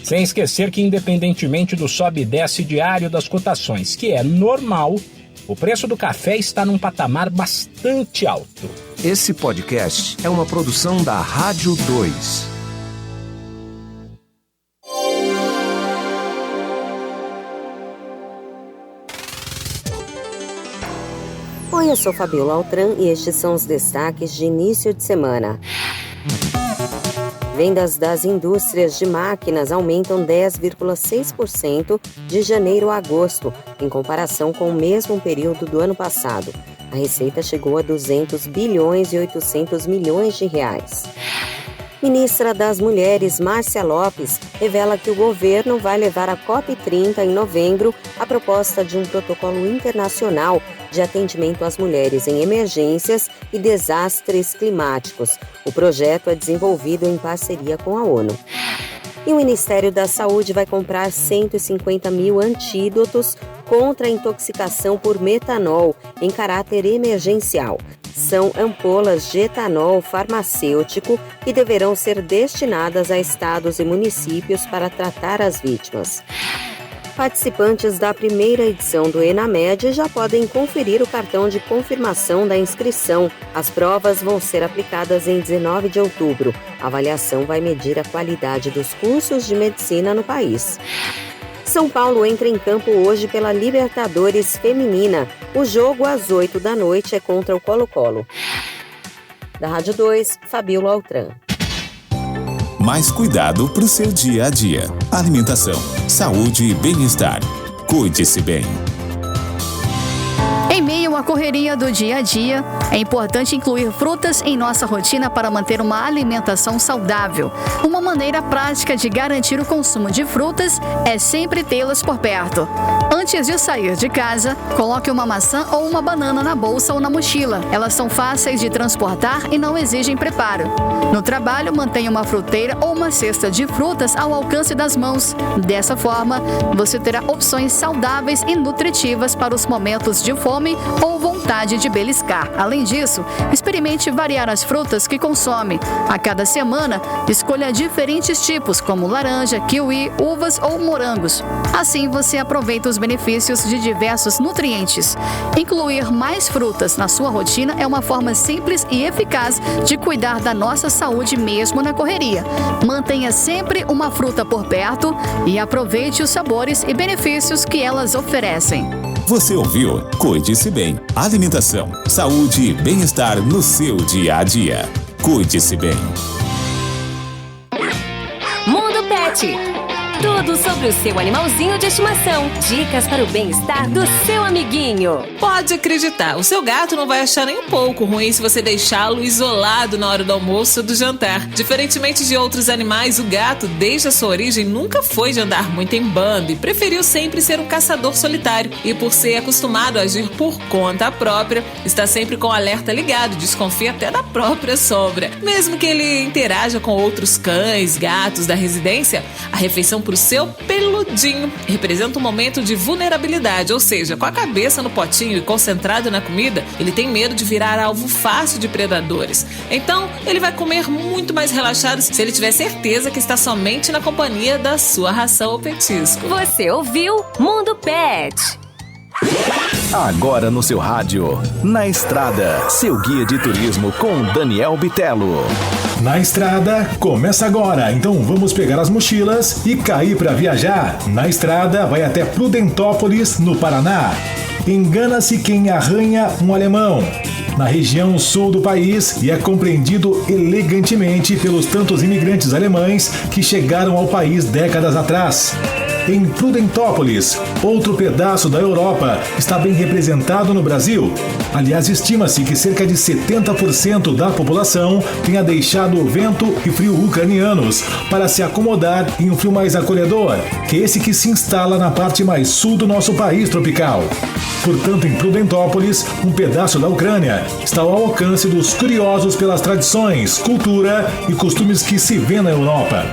Sem esquecer que, independentemente do sobe e desce diário das cotações, que é normal, o preço do café está num patamar bastante alto. Esse podcast é uma produção da Rádio 2. Oi, eu sou Fabiola Altran e estes são os destaques de início de semana. Vendas das indústrias de máquinas aumentam 10,6% de janeiro a agosto, em comparação com o mesmo período do ano passado. A receita chegou a 200 bilhões e 800 milhões de reais. Ministra das Mulheres, Márcia Lopes, revela que o governo vai levar à COP30 em novembro a proposta de um protocolo internacional de atendimento às mulheres em emergências e desastres climáticos. O projeto é desenvolvido em parceria com a ONU. E o Ministério da Saúde vai comprar 150 mil antídotos contra a intoxicação por metanol em caráter emergencial. São ampolas de etanol farmacêutico que deverão ser destinadas a estados e municípios para tratar as vítimas. Participantes da primeira edição do ENAMED já podem conferir o cartão de confirmação da inscrição. As provas vão ser aplicadas em 19 de outubro. A avaliação vai medir a qualidade dos cursos de medicina no país. São Paulo entra em campo hoje pela Libertadores Feminina. O jogo às 8 da noite é contra o Colo-Colo. Da Rádio 2, Fabiola Altran. Mais cuidado para o seu dia a dia. Alimentação, saúde e bem-estar. Cuide-se bem. Em meio à correria do dia a dia, é importante incluir frutas em nossa rotina para manter uma alimentação saudável. Uma maneira prática de garantir o consumo de frutas é sempre tê-las por perto. Antes de sair de casa, coloque uma maçã ou uma banana na bolsa ou na mochila. Elas são fáceis de transportar e não exigem preparo. No trabalho, mantenha uma fruteira ou uma cesta de frutas ao alcance das mãos. Dessa forma, você terá opções saudáveis e nutritivas para os momentos de fome ou vontade de beliscar. Além disso, experimente variar as frutas que consome. A cada semana, escolha diferentes tipos, como laranja, kiwi, uvas ou morangos. Assim, você aproveita os benefícios de diversos nutrientes. Incluir mais frutas na sua rotina é uma forma simples e eficaz de cuidar da nossa saúde mesmo na correria. Mantenha sempre uma fruta por perto e aproveite os sabores e benefícios que elas oferecem. Você ouviu? Cuide-se bem. Alimentação, saúde e bem-estar no seu dia a dia. Cuide-se bem. Mundo Pet. Tudo sobre o seu animalzinho de estimação. Dicas para o bem-estar do seu amiguinho. Pode acreditar, o seu gato não vai achar nem um pouco ruim se você deixá-lo isolado na hora do almoço ou do jantar. Diferentemente de outros animais, o gato, desde a sua origem, nunca foi de andar muito em bando e preferiu sempre ser um caçador solitário. E por ser acostumado a agir por conta própria, está sempre com o alerta ligado, desconfia até da própria sombra. Mesmo que ele interaja com outros cães, gatos da residência, a refeição para o seu peludinho representa um momento de vulnerabilidade, ou seja, com a cabeça no potinho e concentrado na comida, ele tem medo de virar alvo fácil de predadores. Então, ele vai comer muito mais relaxado se ele tiver certeza que está somente na companhia da sua ração ou petisco. Você ouviu Mundo Pet. Agora no seu rádio, Na Estrada, seu guia de turismo com Daniel Bitelo. Na Estrada começa agora, então vamos pegar as mochilas e cair para viajar. Na Estrada vai até Prudentópolis, no Paraná. Engana-se quem arranha um alemão. Na região sul do país e é compreendido elegantemente pelos tantos imigrantes alemães que chegaram ao país décadas atrás. Em Prudentópolis, outro pedaço da Europa, está bem representado no Brasil. Aliás, estima-se que cerca de 70% da população tenha deixado o vento e frio ucranianos para se acomodar em um frio mais acolhedor, que é esse que se instala na parte mais sul do nosso país tropical. Portanto, em Prudentópolis, um pedaço da Ucrânia está ao alcance dos curiosos pelas tradições, cultura e costumes que se vê na Europa.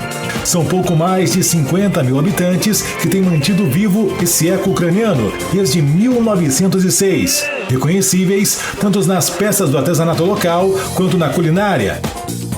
São pouco mais de 50 mil habitantes que têm mantido vivo esse eco ucraniano desde 1906, reconhecíveis tanto nas peças do artesanato local quanto na culinária.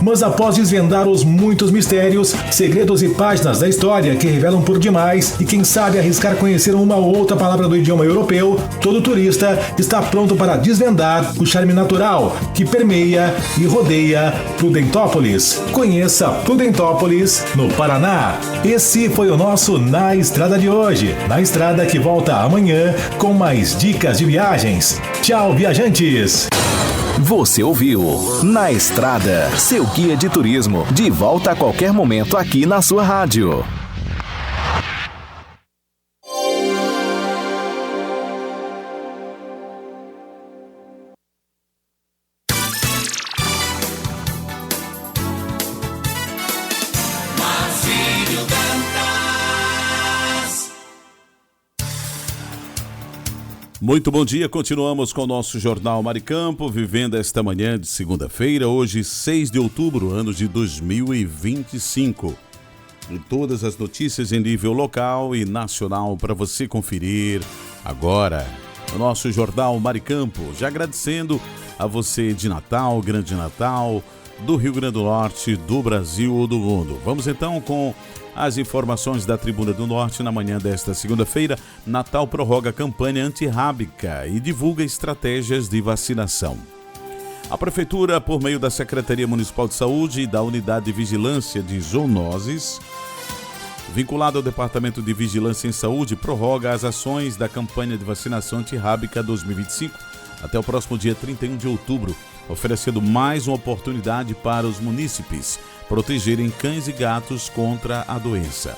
Mas após desvendar os muitos mistérios, segredos e páginas da história que revelam por demais e quem sabe arriscar conhecer uma ou outra palavra do idioma europeu, todo turista está pronto para desvendar o charme natural que permeia e rodeia Prudentópolis. Conheça Prudentópolis, no Paraná. Esse foi o nosso Na Estrada de hoje. Na Estrada que volta amanhã com mais dicas de viagens. Tchau, viajantes! Você ouviu Na Estrada, seu guia de turismo, de volta a qualquer momento aqui na sua rádio. Muito bom dia, continuamos com o nosso Jornal Maricampo, vivendo esta manhã de segunda-feira, hoje 6 de outubro, ano de 2025. E todas as notícias em nível local e nacional para você conferir agora no nosso Jornal Maricampo. Já agradecendo a você de Natal, Grande Natal, do Rio Grande do Norte, do Brasil ou do mundo. Vamos então com as informações da Tribuna do Norte na manhã desta segunda-feira. Natal prorroga a campanha antirrábica e divulga estratégias de vacinação. A Prefeitura, por meio da Secretaria Municipal de Saúde e da Unidade de Vigilância de Zoonoses, vinculado ao Departamento de Vigilância em Saúde, prorroga as ações da campanha de vacinação antirrábica 2025 até o próximo dia 31 de outubro, oferecendo mais uma oportunidade para os munícipes protegerem cães e gatos contra a doença.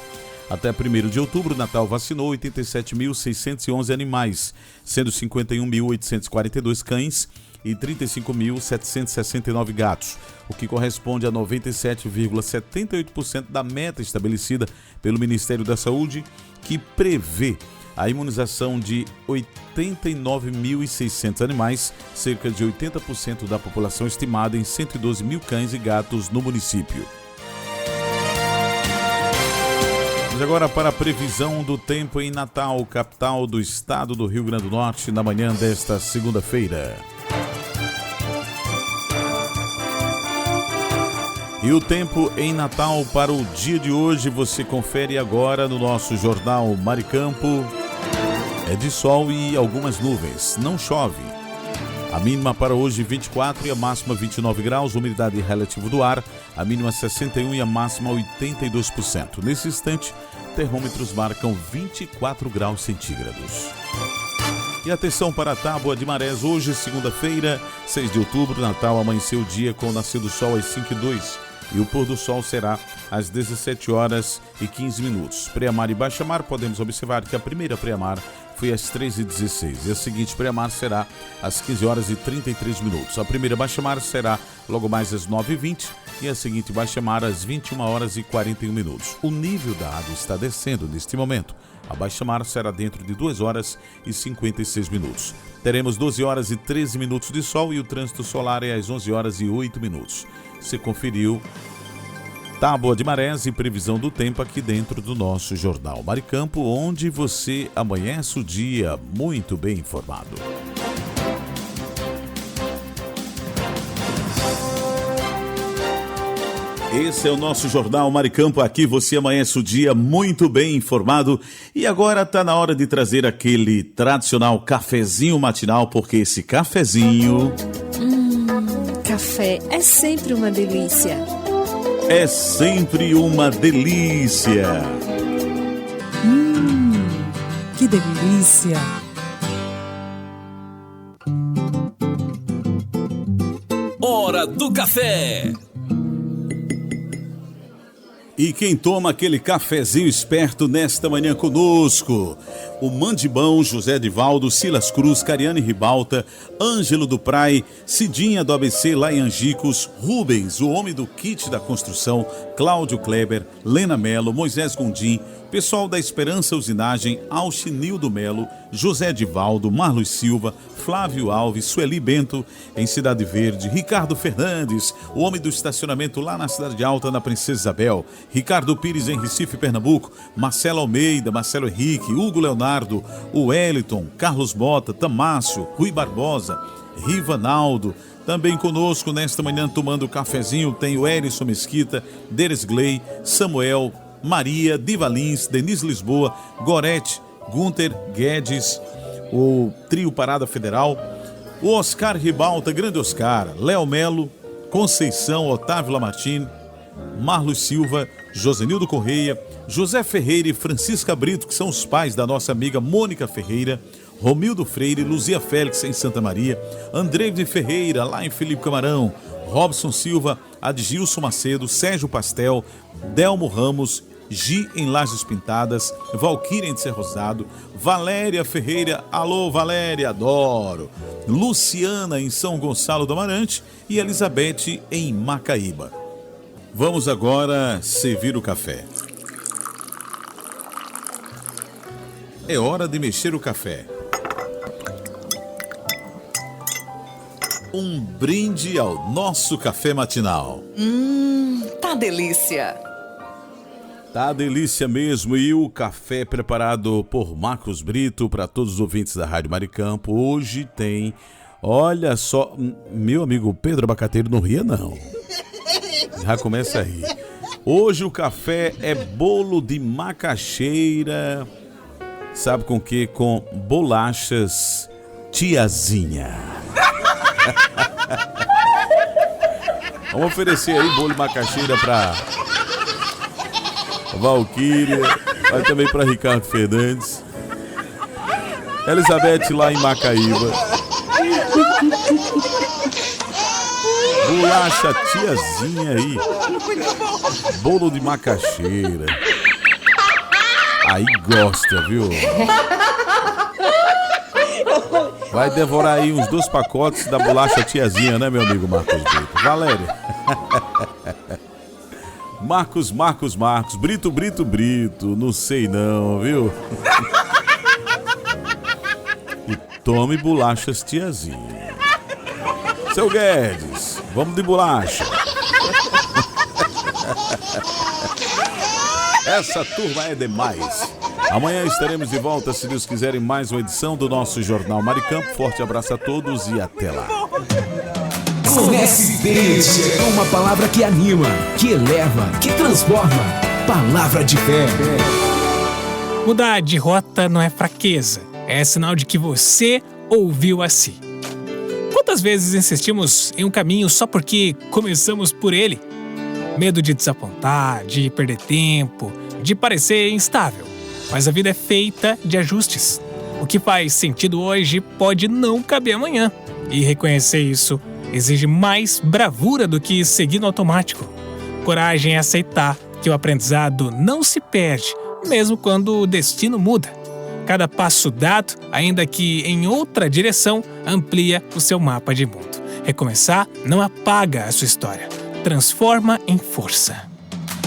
Até 1º de outubro, Natal vacinou 87.611 animais, sendo 51.842 cães e 35.769 gatos, o que corresponde a 97,78% da meta estabelecida pelo Ministério da Saúde, que prevê a imunização de 89.600 animais, cerca de 80% da população estimada em 112 mil cães e gatos no município. Vamos agora para a previsão do tempo em Natal, capital do estado do Rio Grande do Norte, na manhã desta segunda-feira. E o tempo em Natal para o dia de hoje você confere agora no nosso Jornal Maricampo. É de sol e algumas nuvens, não chove. A mínima para hoje 24 e a máxima 29 graus, umidade relativa do ar, a mínima 61 e a máxima 82%. Nesse instante, termômetros marcam 24 graus centígrados. E atenção para a Tábua de Marés, hoje, segunda-feira, 6 de outubro, Natal, amanheceu o dia com o nascer do sol às 5h02 e o pôr do sol será às 17h15. Pré-mar e baixa-mar, podemos observar que a primeira pré-mar foi às 3h16 e a seguinte pré-mar será às 15h33. A primeira baixa-mar será logo mais às 9h20 e a seguinte baixa-mar às 21h41. O nível da água está descendo neste momento. A baixa-mar será dentro de 2h56. Teremos 12h13 de sol e o trânsito solar é às 11h08. Você conferiu Tábua de Marés e previsão do tempo aqui dentro do nosso Jornal Maricampo, onde você amanhece o dia muito bem informado. Esse é o nosso Jornal Maricampo. Aqui você amanhece o dia muito bem informado. E agora tá na hora de trazer aquele tradicional cafezinho matinal, porque esse cafezinho... Café é sempre uma delícia. É sempre uma delícia. Que delícia. Hora do café. E quem toma aquele cafezinho esperto nesta manhã conosco? O Mandibão, José Edivaldo, Silas Cruz, Cariane Ribalta, Ângelo do Prai, Cidinha do ABC lá em Angicos, Rubens, o homem do kit da construção, Cláudio Kleber, Lena Melo, Moisés Gondim, pessoal da Esperança Usinagem, Alchinildo Melo, José Edivaldo, Marlos Silva, Flávio Alves, Sueli Bento, em Cidade Verde, Ricardo Fernandes, o homem do estacionamento lá na Cidade Alta, na Princesa Isabel, Ricardo Pires em Recife, Pernambuco, Marcelo Almeida, Marcelo Henrique, Hugo Leonardo, o Wellington, Carlos Bota, Tamácio, Rui Barbosa, Rivanaldo. Também conosco nesta manhã tomando cafezinho tem o Erison Mesquita, Deres Gley, Samuel, Maria, Diva Lins, Denise Lisboa, Gorete, Gunter Guedes, o trio Parada Federal, o Oscar Ribalta, grande Oscar, Léo Melo, Conceição, Otávio Lamartine, Marlos Silva, Josenildo Correia, José Ferreira e Francisca Brito, que são os pais da nossa amiga Mônica Ferreira, Romildo Freire, Luzia Félix em Santa Maria, André de Ferreira lá em Felipe Camarão, Robson Silva, Adgilson Macedo, Sérgio Pastel, Delmo Ramos, Gi em Lajes Pintadas, Valquíria em Ser Rosado, Valéria Ferreira, alô Valéria, adoro, Luciana em São Gonçalo do Amarante e Elizabeth em Macaíba. Vamos agora servir o café. É hora de mexer o café. Um brinde ao nosso café matinal. Tá delícia. Tá delícia mesmo. E o café preparado por Marcos Brito para todos os ouvintes da Rádio Maricampo. Hoje tem, olha só, meu amigo Pedro Abacateiro não ria não. Já começa aí. Hoje o café é bolo de macaxeira. Sabe com que? Com bolachas Tiazinha. Vamos oferecer aí bolo de macaxeira pra Valquíria, vai também pra Ricardo Fernandes, Elizabeth lá em Macaíba. Bolacha Tiazinha aí. Bolo de macaxeira. Aí gosta, viu? Vai devorar aí uns 2 pacotes da bolacha Tiazinha, né, meu amigo Marcos Brito? Valéria. Marcos, Brito, não sei não, viu? E tome bolachas Tiazinha. Seu Guedes, vamos de bolacha. Essa turma é demais. Amanhã estaremos de volta, se Deus quiser, em mais uma edição do nosso Jornal Maricampo. Forte abraço a todos e até lá. Comece bem, é uma palavra que anima, que eleva, que transforma. Palavra de fé. Mudar de rota não é fraqueza, é sinal de que você ouviu a si. Quantas vezes insistimos em um caminho só porque começamos por ele? Medo de desapontar, de perder tempo, de parecer instável. Mas a vida é feita de ajustes. O que faz sentido hoje pode não caber amanhã. E reconhecer isso exige mais bravura do que seguir no automático. Coragem é aceitar que o aprendizado não se perde, mesmo quando o destino muda. Cada passo dado, ainda que em outra direção, amplia o seu mapa de mundo. Recomeçar não apaga a sua história, transforma em força.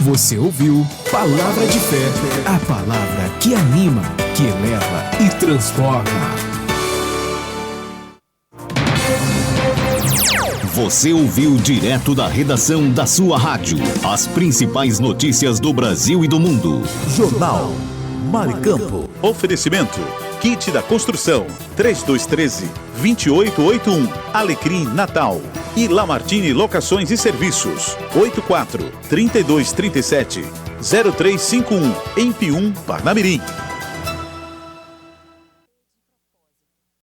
Você ouviu Palavra de Fé, a palavra que anima, que eleva e transforma. Você ouviu direto da redação da sua rádio as principais notícias do Brasil e do mundo. Jornal Maricampo. Oferecimento: Kit da Construção 3213-2881. Alecrim Natal. E Lamartine Locações e Serviços, 84 3237 0351, em Pium, Parnamirim.